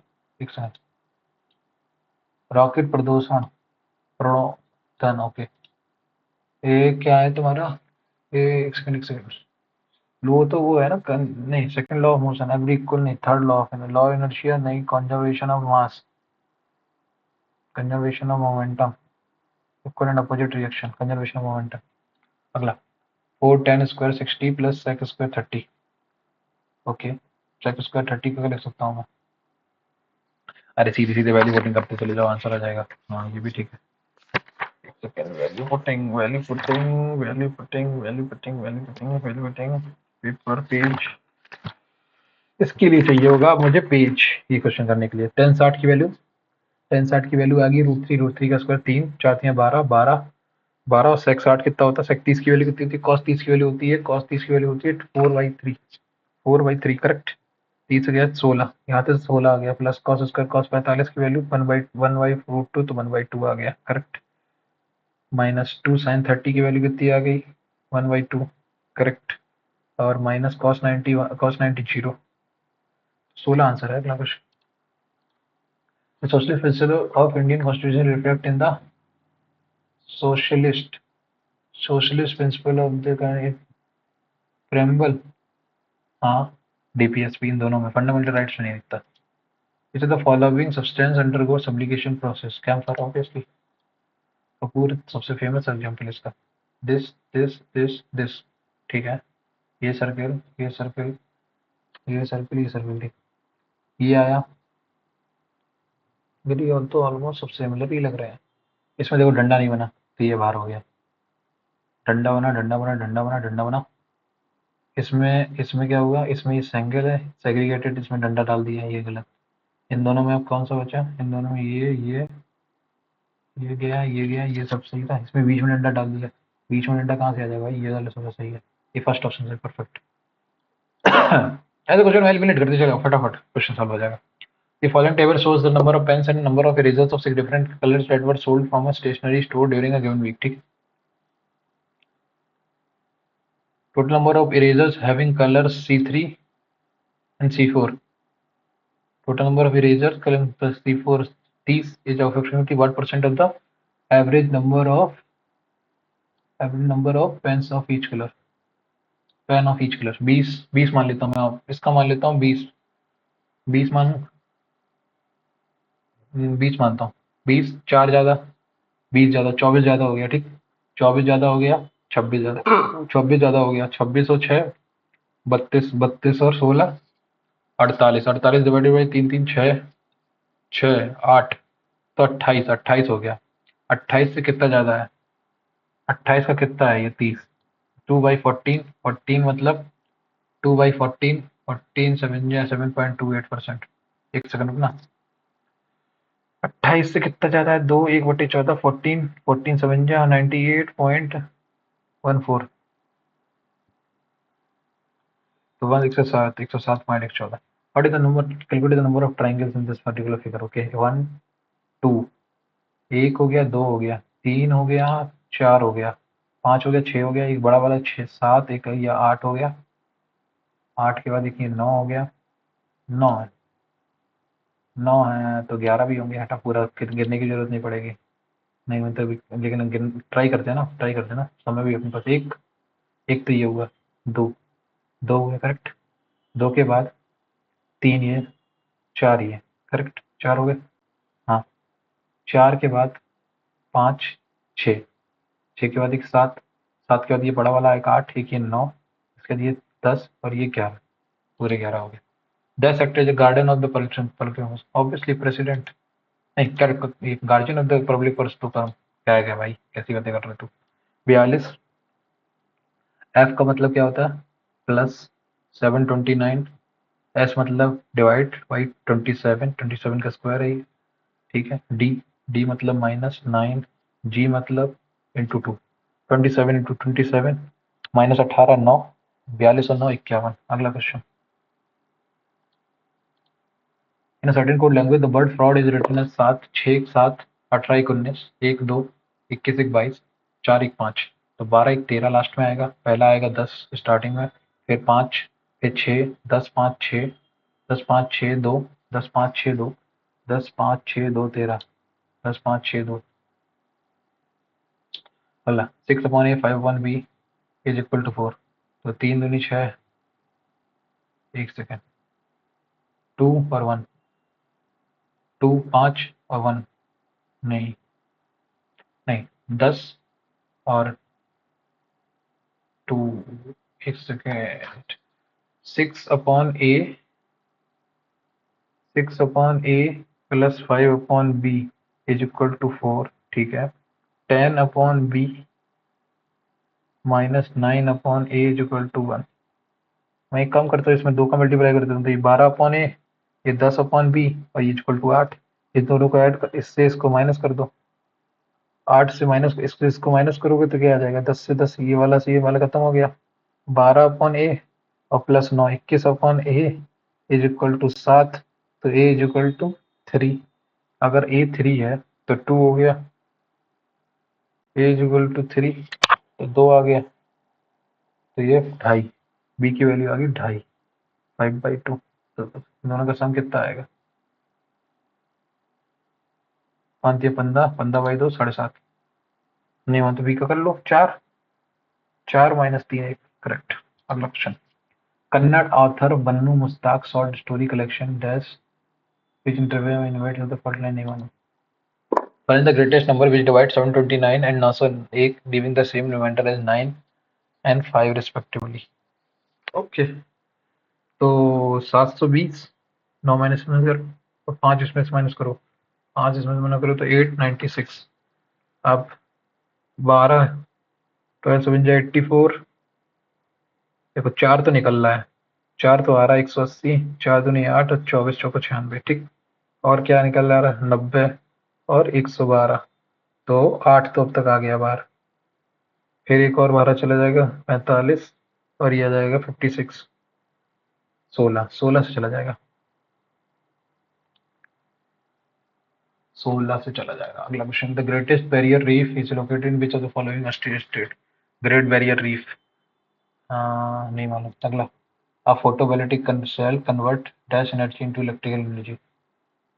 Speaker 1: rocket प्रदूषण प्रोधन। Okay, ये क्या है तुम्हारा? ये एक सेकंड एक सेकंड। लो तो वो है ना नहीं, second law of motion every equal नहीं, third law of law of inertia नहीं, conservation of mass, conservation of momentum, equal and opposite reaction, conservation of momentum. अगला 4 10 square 60 plus sec square 30। Okay, sec square 30 का लिख सकता हूँ मैं? अरे सीधे सीधे वैल्यू पुटिंग करते चले जाओ, आंसर आ जाएगा। हाँ ये भी ठीक है। Second value putting, value putting, value putting, value putting, value putting, value putting, paper page. इसके लिए चाहिए होगा मुझे पेज, ये क्वेश्चन करने के लिए। 10 60 की वैल्यू, 10 60 की वैल्यू आ गई √3 का स्क्वायर 3 4 3 12 12 12 और सेक 60 कितना होता है? सेक 30 की वैल्यू कितनी होती है? कॉस 30 की वैल्यू होती है, कॉस 30 की वैल्यू होती है 4/3, 4/3 करेक्ट। 30 गया 16, यहाँ से 16 आ गया, प्लस कॉस स्क्वायर कॉस 45 की वैल्यू 1/√2 तो 1/2 आ गया करेक्ट। माइनस 2 साइन 30 की वैल्यू कितनी आ गई? 1/2 करेक्ट। और माइनस कॉस 90 जीरो, 16 आंसर है अगला question. The socialist principle of Indian constitution reflect in the socialist principle of the preamble। हाँ, डीपीएसपी इन दोनों में फंडामेंटल राइट्स नहीं दिखता। It is the following substance undergo sublimation process, क्या आंसर ऑब्वियसली कपूर सबसे फेमस एग्जांपल इसका। दिस दिस दिस दिस, ठीक है। ये सर्कल ये सर्कल ये सर्कल ये सर्कल, ये आया मेरी, और तो ऑलमोस्ट सब सिमिलर ही लग रहे हैं। इसमें देखो डंडा नहीं बना तो ये बाहर हो गया, डंडा बना डंडा बना डंडा बना डंडा बना। इसमें इसमें क्या हुआ? इसमें ये सेंगल है सेग्रीगेटेड, इसमें डंडा डाल दिया, ये गलत। इन दोनों में अब कौन सा बचा? इन दोनों में ये गया ये गया, ये सब सही था। इसमें बीच में डंडा डाल दिया, बीच में डंडा कहाँ से आ जाएगा? ये वाला सबसे सही है, ये फर्स्ट ऑप्शन से परफेक्ट। ऐसे क्वेश्चन एलिमिनेट करते चलो, फटाफट क्वेश्चन सॉल्व हो जाएगा। The following table shows the number of pens and number of erasers of 6 different colors that were sold from a stationery store during a given week। ठीक, total number of erasers having colors C3 and C4, total number of erasers color plus C4 30 is approximately what percent of the average number of pens of each color, pain of each colour? 20 20 मान लेता हूँ मैं, इसका मान लेता हूँ 20 20 मान 20 मानता हूँ। 20 4 ज़्यादा 20 ज़्यादा 24 ज़्यादा हो गया, ठीक। 24 ज़्यादा हो गया, 26 ज़्यादा 26 ज़्यादा हो गया, 26 और 6 32, 32 और 16 48, 48 डिवाइडेड बाई 3 3 6 6 8, तो 28, 28 हो गया। 28 से कितना ज़्यादा है? 28 का कितना है? ये 30, 2/14, 14 मतलब 2/14, 14 7 या 7.28%। एक सेकंड रुकना, 28 से कितना ज्यादा है? 2 1/14, 14 14 7 जा 98.14, तो 107.114। What is the number? Calculate the number of triangles in this particular figure। Okay, 1 2, एक हो गया, 2 हो गया, 3 हो गया, 4 हो गया, 5 हो गया, 6 हो गया, एक बड़ा वाला 6 7, एक या 8 हो गया, 8 के बाद एक ये 9 हो गया, 9 है, 9 है तो 11 भी होंगे। हटा, पूरा गिरने की जरूरत नहीं पड़ेगी। नहीं मतलब, लेकिन ट्राई करते हैं ना, ट्राई करते हैं ना, समय भी अपने पास। एक एक तो ये हुआ, 2 2 हुए करेक्ट, 2 के बाद 3 ये, 4 ये करेक्ट, 4 हो गए। हाँ, 4 के बाद 5 6, 6 के बाद एक 7, 7 के बाद ये बड़ा वाला एक 8, एक ये 9, इसके बाद ये 10 और ये 11, पूरे 11 हो गए। 10 act as guardian of the public, obviously president नहीं, correct, guardian of the public purse तो क्या है? क्या भाई, कैसी बातें कर रहे तू? 42, एफ का मतलब क्या होता है? प्लस 729, एस मतलब डिवाइड बाई 27, 27 का स्क्वायर है ये, ठीक है। डी, डी मतलब -9, जी मतलब × 2, 27 × 27 -18 9, 42 और 9 51। अगला question. In a certain code language the word fraud is written as 7 6 7 18 1 19 1 2 21 1 22 4 1 5, तो 12 1 13 लास्ट में आएगा, पहला आएगा 10 स्टार्टिंग में, फिर 5, फिर 6 10 5 6 10 5 6 2 10 5 6 2 10 5 6 2 13 10 5 6 2 बोला 6/a 5/1b is equal to 4 तो 3 दूनी 6 एक सेकेंड 2 और 1 2 5 और 1 नहीं नहीं 10 और 2 एक second 6/a 6/a plus 5/b is equal to 4 ठीक है 10/b minus 9/a is equal to 1 मैं एक काम करता हूँ इसमें 2 का मल्टीप्लाई कर देता हूँ तो ये 12/a ये 10/b और ये इक्वल टू 8 इस दोनों को ऐड कर इससे इसको माइनस कर दो 8 से माइनस इसको माइनस करोगे तो क्या आ जाएगा 10 से ये वाला खत्म हो गया 12/a और plus 9 21/a is equal to 7 तो a इज इक्वल टू 3 अगर a 3 है तो 2 हो गया a इज इक्वल टू 3 तो 2 आ गया तो ये 2.5 b की वैल्यू आ गई 2.5 5/2 तो दोनों का सम कितना आएगा 5 या 15 15/2 7.5 नहीं हो तो b का कर लो 4 4 माइनस 3 1 करेक्ट अगला question Kannada author Bannu Mushtaq short story collection dash which interview invite to the frontline Nivan. Find the greatest number which divides 729 and 908 giving the same remainder as 9 and 5 respectively. Okay. तो 720 9 minus में करो और 5 इसमें से minus करो 5 इसमें से minus करो तो 896 अब 12 12 7 84 देखो 4 तो निकल रहा है 4 तो आ रहा है 180 4 दूनी 8 और 24 चौको 96 ठीक और क्या निकल रहा है 90 और 112 तो 8 तो अब तक आ गया बाहर फिर एक और 12 चला जाएगा 45 और ये आ जाएगा 56 16 से चला जाएगा 16 से चला जाएगा अगला question the greatest barrier reef is located in which of the following state great barrier reef नहीं मालूम अगला a photovoltaic cell convert dash energy into electrical energy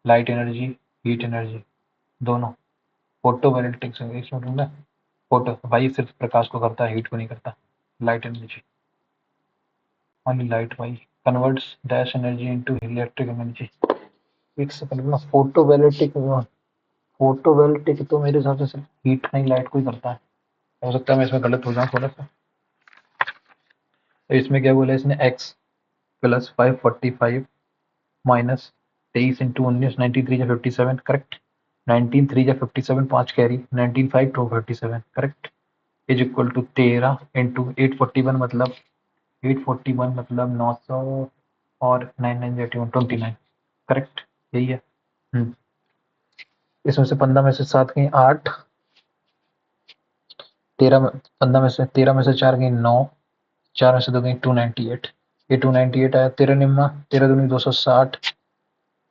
Speaker 1: light energy heat energy दोनों फोटोवोल्टिक से इसमें ना फोटो भाई सिर्फ प्रकाश को करता है हीट को नहीं करता लाइट एनर्जी ओनली लाइट भाई converts dash energy into electric energy एक सेकंड ना फोटोवोल्टिक तो मेरे हिसाब से सिर्फ हीट नहीं लाइट को ही करता है हो सकता है मैं इसमें गलत हो जाऊं थोड़ा सा तो इसमें क्या बोला इसने x प्लस 545 माइनस 23 इंटू 19 93 या 57 करेक्ट 19 3 या 57 5 carry 19 5 2 57 correct is equal to 13 into 841 मतलब 841 मतलब 900 और 9 9 29 करेक्ट यही है इसमें से 15 में से 7 गई 8 13 15 में से 13 में से 4 गई 9 4 में से 2 गई 298 ये 298 आया 13 निम्मा 13 दूनी 260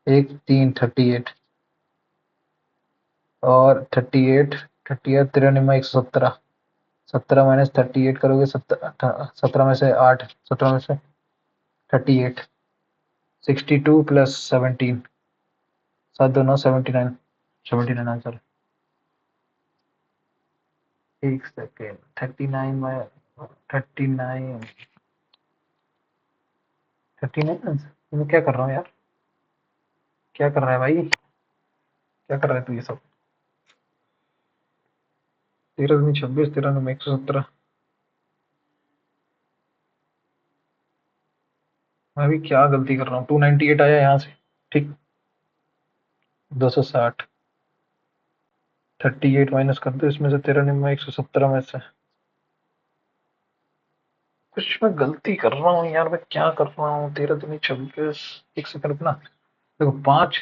Speaker 1: एक 3 38 और 38 38 13 निम्मा 117 17 माइनस 38 करोगे 17 में से 8 17 में से 38 62 प्लस 17 7 2 9 79 79 आंसर एक सेकेंड 39 में 39 39 मैं क्या कर रहा हूँ यार क्या कर रहा है भाई क्या कर रहा है तू ये सब 13 दूनी 26 13 में 117 मैं भी क्या गलती कर रहा हूँ 298 आया यहाँ से ठीक 260 38 माइनस कर दो इसमें से 13 में 117 में से कुछ मैं गलती कर रहा हूँ यार मैं क्या कर रहा हूँ 13 दूनी 26 एक सेकंड रुकना देखो 5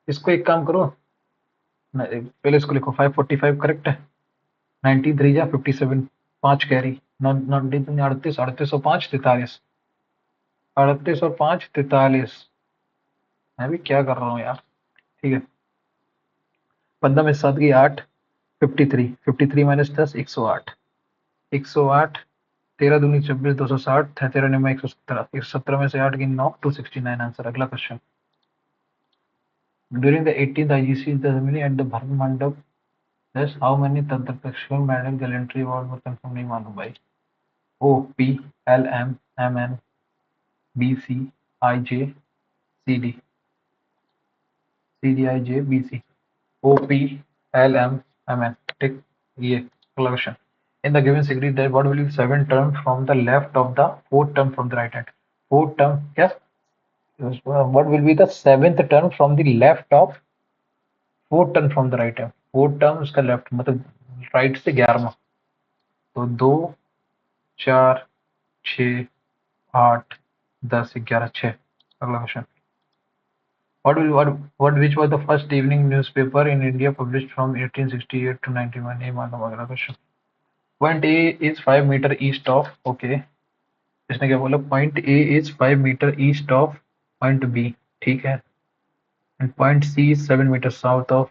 Speaker 1: इसको एक काम करो पहले इसको लिखो 545 करेक्ट है 19 3 या 57 5 कैरी 38 38 और 5 43 38 और 5 43 मैं भी क्या कर रहा हूँ यार ठीक है 15 में 7 की 8 53 53 माइनस 10 108 108 13 दूनी 24, 260 है, 13 निम्न 117, 117 में से 8 गिन 9, 269 आंसर। अगला question. During the 18th IGC ceremony at the Bharat Mandap, thus how many तंत्रक्षण मेडल गैलेंट्री अवार्ड में कंफर्म नहीं मालूम भाई। O P L M M N B C I J C D C D I J B C O P L M M N ठीक ये अगला question. In the given series that what will be 7 terms from the left of the 4th term from the right hand? 4th term क्या? What will be the 7th term from the left of 4th term from the right hand? 4th term उसका left मतलब right से 11वां, तो 2 4 6 8 10 11 6। अगला question. What which was the first evening newspaper in India published from 1868 to 91? ये मालूम। अगला question. Point A is 5 meter east of, okay, इसने क्या बोला? Point A is 5 meter east of point B, ठीक है, and point C is 7 meter south of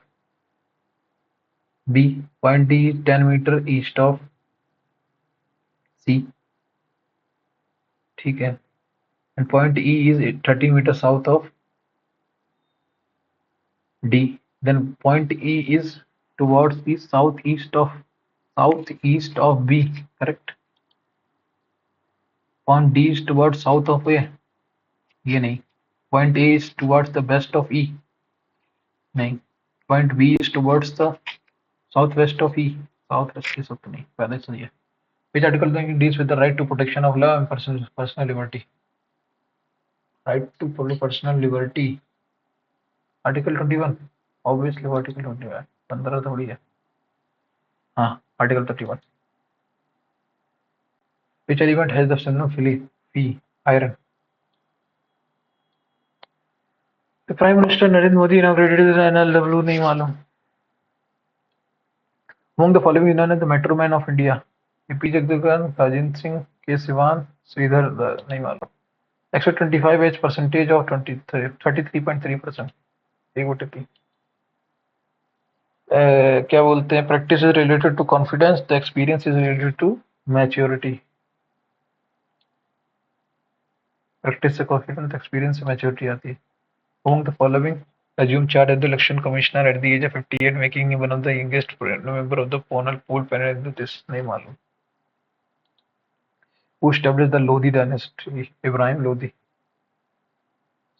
Speaker 1: B. Point D is 10 meter east of C, ठीक है, and point E is 30 meter south of D. Then point E is towards the southeast of B, correct? Point D is towards south of A, ये नहीं। Point A is towards the west of E, नहीं। Point B is towards the southwest of E, southwest ये सब तो नहीं, पहले से ही है। Which article deals with the right to protection of law and personal liberty? Right to personal liberty, Article 21, obviously Article 21, 15 थोड़ी है। हाँ, Article 31. Which element has the synonym Fe? Iron. The Prime Minister Narendra Modi inaugurated the NLW, नहीं मालूम। Among the following is known as the Metro Man of India? AP Jagdish, Rajendra Singh, K. Sivan, Sridhar, नहीं मालूम। Extra 25 age percentage of 33.3%, 1/3। क्या बोलते हैं? Practice is related to confidence, the experience is related to maturity. Practice से confidence, experience से maturity आती है। Among the following assumed charge as the election commissioner at the age of 58, making him one of the youngest member of the poll panel. This नहीं मालूम। Who established the Lodi dynasty? Ibrahim Lodi,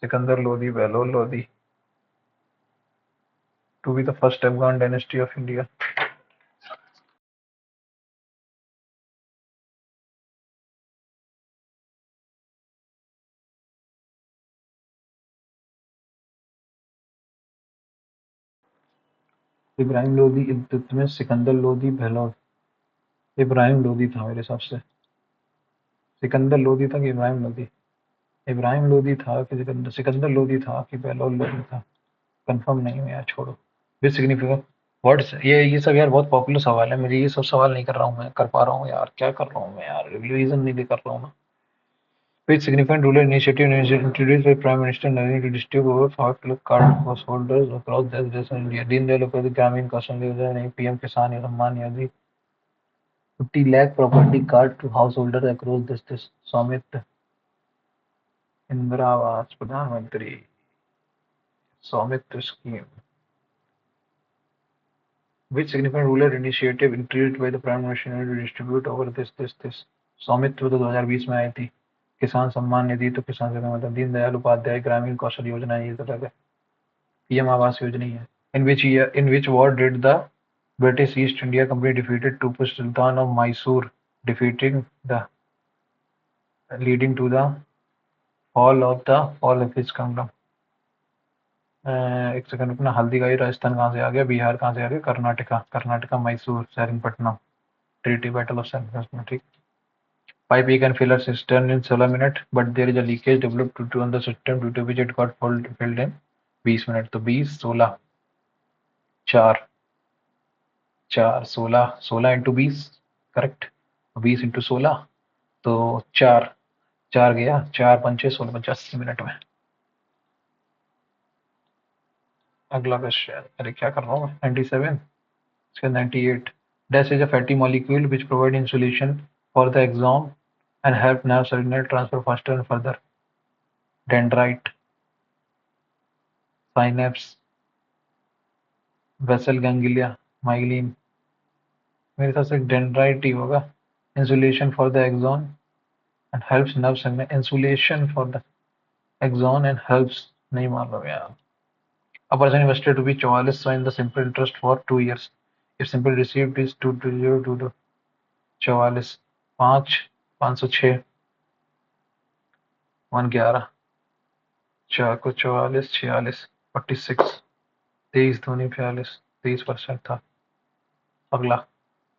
Speaker 1: Sikandar Lodi, Behlol Lodi, to be the first Afghan dynasty of India. Ibrahim Lodi इब्दत में सिकंदर लोदी बहलौल। इब्राहिम लोदी था मेरे हिसाब से। सिकंदर लोदी था कि इब्राहिम लोदी? इब्राहिम लोदी था कि सिकंदर लोदी था कि बहलौल लोदी था? कंफर्म नहीं है यार, छोड़ो। विद सिग्निफिकेंट वर्ड्स, ये सब यार बहुत पॉपुलर सवाल है, मुझे ये सब सवाल नहीं कर रहा हूँ मैं, कर पा रहा हूँ यार, क्या कर रहा हूँ मैं यार, रिवीजन नहीं कर रहा हूँ ना। Which significant rural initiative introduced by Prime Minister Narendra to distribute over 5 lakh card householders across देश in India? दीन दयाल उपाध्याय ग्रामीण कौशल योजना नहीं, पीएम किसान Samman Nidhi, 50 lakh property card to householders across this स्वामित्व इंदिरा आवास प्रधानमंत्री स्वामित्व scheme. Which significant rural initiative introduced by the Prime Minister to distribute over this स्वामित्व तो 2020 में आई थी। किसान सम्मान निधि तो किसान से मतलब दीन दयाल उपाध्याय ग्रामीण कौशल योजना ये तो लगा। पीएम आवास योजना ही है। In which war did the British East India Company defeated Tipu Sultan of Mysore, leading to the fall of his kingdom? एक सेकंड रुकना। हल्दीघाटी राजस्थान कहाँ से आ गया? बिहार कहाँ से आ गया? Karnataka Mysore Seringapatam, treaty battle of Seringapatam, ठीक। Pipe can fill a cistern in 16 minutes, but there is a leakage developed on the system due to which it got filled in 20 minute. तो 20 16 4 4 16 16 इंटू 20 करेक्ट, 20 इंटू 16 तो 4 4 गया, 4 पंचे 16 50 मिनट में। अगला question, अरे क्या कर रहा हूँ मैं? 97 इसका 98 dash is a fatty molecule which provide insulation for the axon and help nerve signal transfer faster and further. Dendrite, synapse, basal ganglia, myelin. मेरे हिसाब से डेंड्राइट ही होगा. Insulation for the axon and helps nerve signal. Insulation for the axon and helps. नहीं मालूम यार. A person invested to be 44 in the simple interest for 2 years. If simple received is 22022. 44 5 506 111 4 को 44 46 46 23 दूनी 42 23% था. अगला.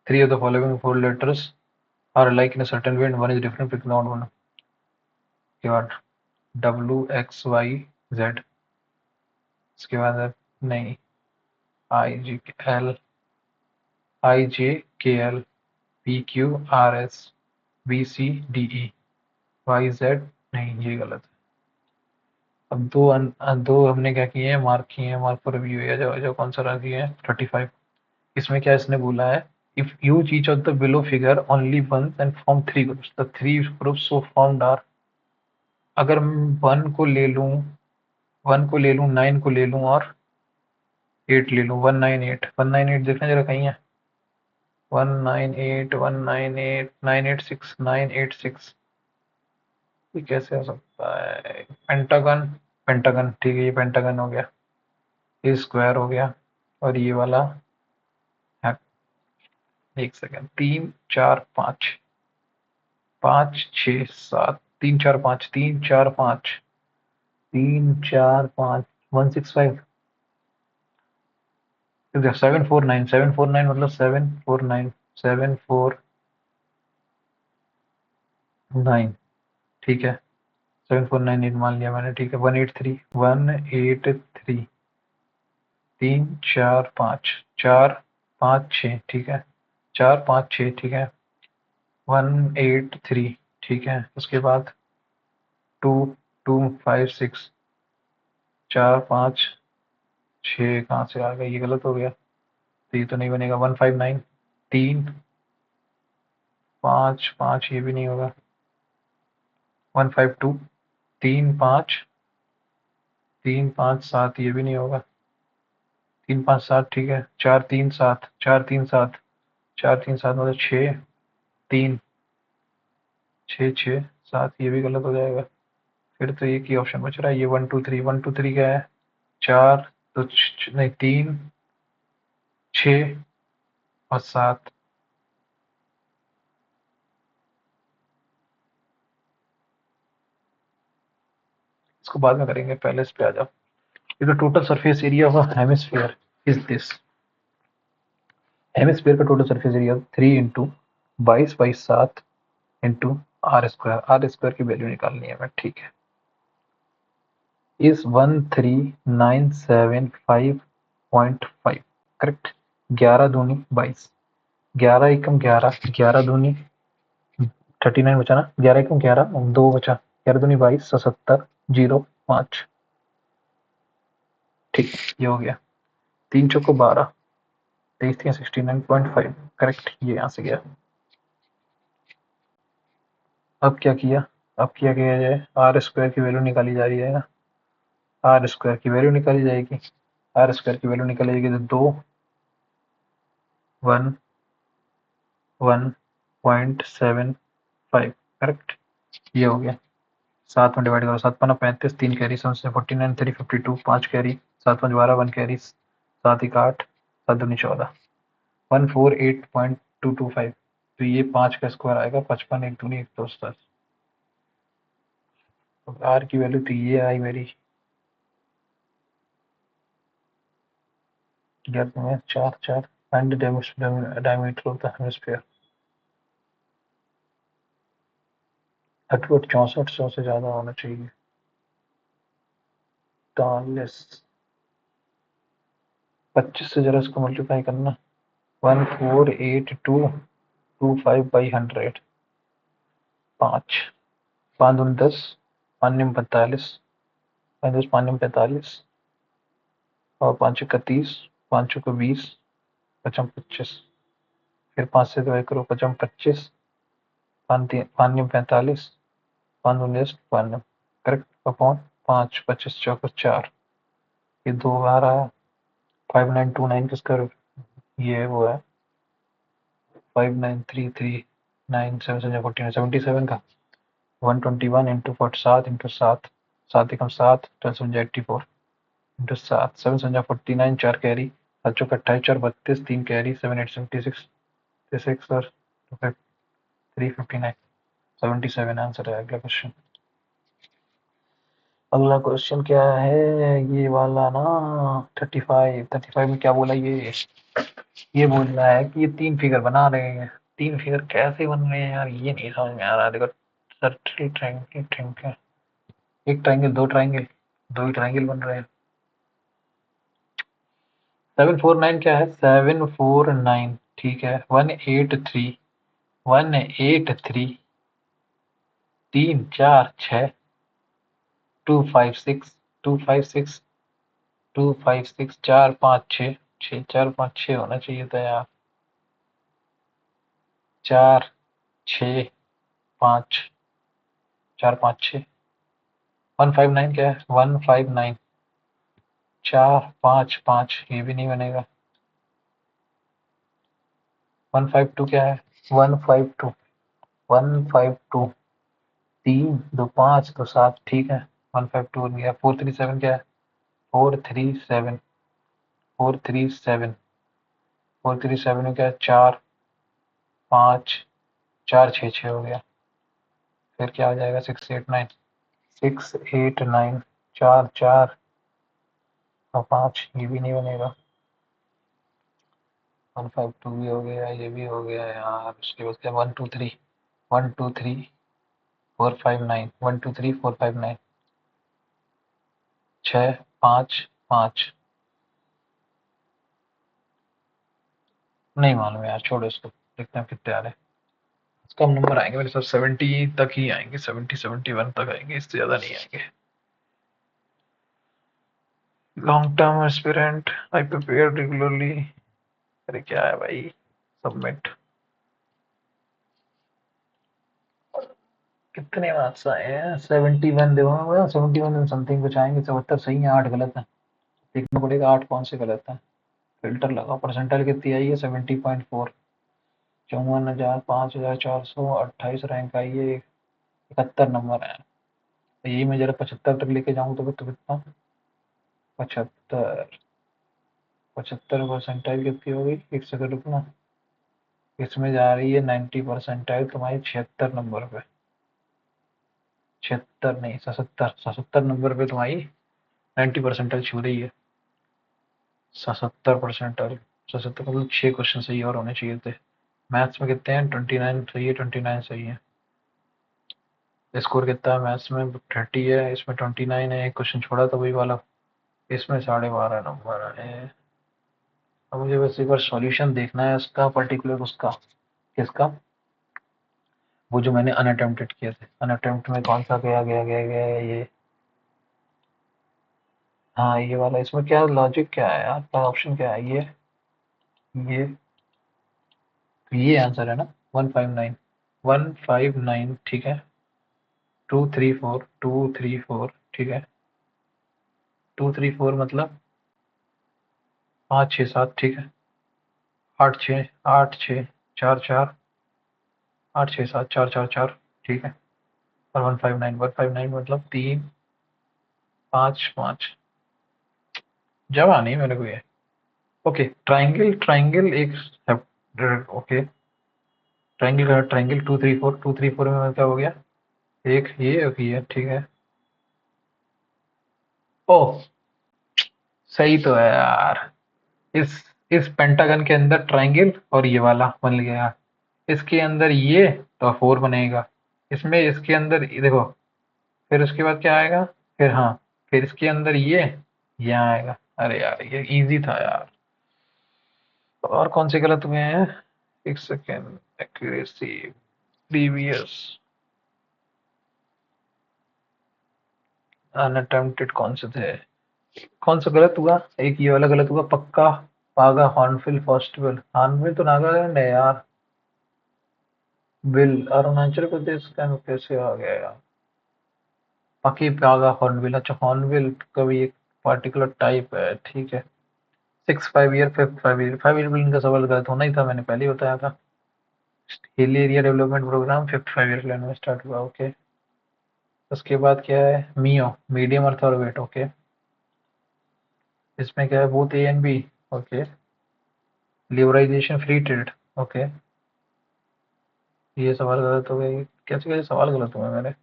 Speaker 1: Three of the following four letters are alike in a certain way and one is different with not one. इसके बाद W X Y Z. इसके बाद नहीं I J K L P Q R S B C D E Y Z. नहीं ये गलत है. अब दो हमने क्या किए हैं, मार्क किए हैं. मार्क पर रिव्यू है जो कौन सा रख दिए हैं 35. इसमें क्या इसने बोला है, if use each of the below figure only once and form three groups, the three groups so formed are. अगर वन को ले लूं 9 को ले लूं और 8 ले लूं. 198 देखना जरा कहीं है. 198 198 986 986. ये कैसे हो सकता है. पेंटागन ठीक है, ये पेंटागन हो गया, ये स्क्वायर हो गया और ये वाला है. एक सेकेंड. 3 4 5 5 6 7 3 4 5 3 4 5 3 4 5 165. 749 मतलब 749 ठीक है. 749 मान लिया मैंने. ठीक है. 183 3 4 5 4 5 6 ठीक है. 4 5 6 ठीक है. 183 ठीक है. उसके बाद 2 2 5 6 4 5 6 कहाँ से आ गया, ये गलत हो गया तो ये तो नहीं बनेगा. 159 3 5 5 ये भी नहीं होगा. 152 3 5 3 5 7 ये भी नहीं होगा. 3 5 7 ठीक है. 4 3 7 4 3 7 4 3 7 मतलब 6 3 6 6 7 ये भी गलत हो जाएगा. फिर तो एक ही ऑप्शन बच रहा है, ये 1 2 3 क्या है. 4 तो नहीं 3 6 और 7. इसको बाद में करेंगे, पहले इस पे आ जाओ. The total surface area of a hemisphere is this. Hemisphere का total surface area 3 into 22/7 into R square. R square की वैल्यू निकालनी है मैं. ठीक है. Is 13975.5 correct. 11 दूनी 22, 11 एकम 11, 11 दूनी 39 बचा ना. 11 एकम 11, 2 बचा. 11 दूनी 22, 77 0 5. ठीक, ये हो गया. 3 चौको 12, 23 69.5 करेक्ट. ये यहाँ से गया. अब क्या किया जाए. आर स्क्वायर की वैल्यू निकाली जा रही है ना. आर स्क्वायर की वैल्यू निकाली जाएगी. आर स्क्वायर की वैल्यू निकाली जाएगी तो 2 1 1.75 करेक्ट. ये हो गया. 7 में डिवाइड करो. 7 पन्ना 35, 3 कैरी 49 3 52, 5 कैरी 7 5 12, 1 कैरी 7 1 8 7 दूनी 14, 148.225. तो ये 5 का स्क्वायर आएगा. 55 1 दूनी 1 2 10. आर की वैल्यू तो ये आई मेरी. 4 4. Find the diameter of the hemisphere. 64 से ज्यादा होना चाहिए. 40 25 से जरा इसको मल्टीप्लाई करना. 148.225/100. 5 5 दूनी 10, 5 निम 45, 5 निम 45 और 5 का 30, 5 को 20, 55 25. फिर 5 से डिवाइड करो. 55 25 पानी 45, 5 पानी करेक्ट अपॉन 5, 25 चौका 4, ये 2 आ रहा है। 5929 किसका, ये वो है 59339 7 49 77 का 121 इंटू 47 इंटू 7, 7 एकम 7 12 84 इंटू 7 7 49 4 कैरी 7 चौक 28 4 32 3 कैरी 7 8 76 और 359 77 आंसर है। अगला क्वेश्चन, अगला क्वेश्चन क्या है ये वाला ना, 35 में क्या बोला ये बोल रहा है कि ये 3 फिगर बना रहे हैं। 3 फिगर कैसे बन रहे हैं यार, ये नहीं समझ में आ रहा। देखो सर्कल ट्रायंगल ट्रायंगल, एक ट्रायंगल, दो ट्रायंगल, दो ही ट्रायंगल बन रहे हैं। 749 क्या है, 749 ठीक है, 183 183 3 4 6 256 256 256 4 5 6 6 4 5 6 होना चाहिए था यार, 4 6 5 4 5 6 159 क्या है, 159 4 5 5, ये भी नहीं बनेगा। 152 क्या है, 152 152 3 2 5 2 7 ठीक है, 152 बन गया। 437 क्या है, 437 437 437 में क्या है, 4 5 4 6 6 हो गया। फिर क्या हो जाएगा, 689 689 4 4 और 5, ये भी नहीं बनेगा। 152 भी हो गया, ये भी हो गया यार। उसके बाद क्या, 123 123 459 123 459 6 5 5, नहीं मालूम यार, छोड़ो इसको, देखते हैं कितने आ रहे हैं। कम नंबर आएंगे मेरे साथ, 70 तक ही आएंगे, 70 71 तक आएंगे, इससे ज्यादा नहीं आएंगे। Long term aspirant, I prepare regularly, अरे क्या है भाई, सबमिट। कितने मार्क्स आए हैं, 71 देखो, 71 समथिंग कुछ आएंगे, 74 सही है, 8 गलत है। देखना पड़ेगा 8 कौन से गलत है। फिल्टर लगाओ। परसेंटाइल कितनी आई है, 70.4, 54,000 5,428 रैंक आई है, 71 नंबर है। तो यही मैं जरा 75 तक लेके जाऊँ तो कितना, 75 75 परसेंटाइल कितनी होगी, एक सेकंड रुकना। इसमें जा रही है 90 परसेंटाइल तुम्हारी 76 नंबर पे, 76 नहीं 77, 77 नंबर पे तुम्हारी 90 परसेंटाइल छू रही है। 77 परसेंटाइल, 77 मतलब 6 क्वेश्चन सही और होने चाहिए थे। मैथ्स में कितने हैं, 29 सही है, 29 सही है। स्कोर कितना है मैथ्स में, 30 है, इसमें 29 है, एक क्वेश्चन छोड़ा था वही वाला, इसमें 12.5 नंबर है। अब मुझे बस एक बार सॉल्यूशन देखना है उसका, पर्टिकुलर उसका, किसका, वो जो मैंने अनअटेम्प्टेड किए थे, अनअटेम्प्ट में कौन सा गया ये, हाँ ये वाला। इसमें क्या लॉजिक क्या है यार, क्या ऑप्शन क्या है ये, तो ये आंसर है ना, 159 159 ठीक है, 234 234 ठीक है, 234 मतलब 5 6 7 ठीक है, 8 6 4 4 8 6 7 4 4 4 ठीक है, और 159 मतलब 3 5 5, जमा नहीं मेरे को ये। ओके, ट्राइंगल ट्राइंगल एक, ओके ट्राइंगल का ट्राइंगल 234 234 में क्या हो गया, एक ये एक ये ठीक है। ओह सही तो है यार, इस इस पेंटागन के अंदर ट्राइंगल और ये वाला बन गया, इसके अंदर ये तो 4 बनेगा, इसमें इसके अंदर ये देखो, फिर उसके बाद क्या आएगा, फिर हाँ, फिर इसके अंदर ये आएगा। अरे यार ये इजी था यार। और कौन से गलत हुए हैं, एक सेकेंड, एक्यूरेसी, प्रीवियस, अनअटेम्प्टेड कौन से थे, कौन सा गलत हुआ, एक ये वाला गलत हुआ पक्का। पागा हॉर्नबिल फेस्टिवल, हॉर्नबिल तो नागालैंड है यार, विल अरुणाचल प्रदेश का कैसे आ गया यार? बाकी पे आ गया हॉर्नबिल। अच्छा हॉर्नबिल का भी एक पार्टिकुलर टाइप है, ठीक है। 6 5 ईयर 5 5 ईयर 5 ईयर बिल्डिंग का सवाल गलत होना ही था, मैंने पहले ही बताया था। Hill area development programme 5 5 year plan में स्टार्ट हुआ, ओके। उसके बाद क्या है, MEO medium earth orbit, okay. इसमें क्या है, both A and B, okay. Liberalisation free trade, okay. ये सवाल गलत हो गया, कैसे कैसे सवाल गलत हुए मेरे।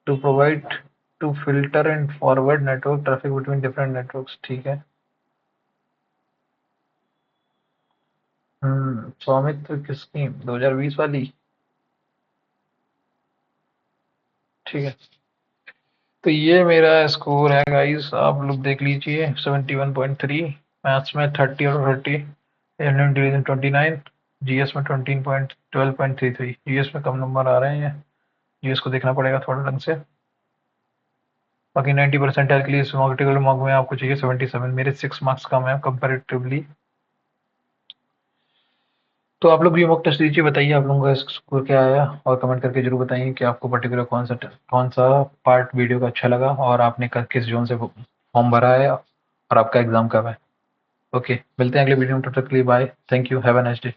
Speaker 1: To provide to filter and forward network traffic between different networks, ठीक है। स्वामित्व की स्कीम 2020 वाली, ठीक है। तो ये मेरा स्कोर है गाइस, आप लोग देख लीजिए। 71.3, मैथ्स में 30 और 30, इंडियन 29, जीएस में 12.33। जीएस में कम नंबर आ रहे हैं, जीएस को देखना पड़ेगा थोड़ा ढंग से। बाकी 90% के लिए इस मॉक में आपको चाहिए 77, मेरे 6 मार्क्स कम है कंपेरेटिवली। तो आप लोग भी मॉक टेस्ट दीजिए, बताइए आप लोगों का स्कोर क्या आया, और कमेंट करके जरूर बताइए कि आपको पर्टिकुलर कौन सा पार्ट वीडियो का अच्छा लगा, और आपने किस जोन से फॉर्म भरा है, और आपका एग्जाम कब है। ओके, मिलते हैं अगले वीडियो में, तब तक के लिए bye, thank you, have a nice day.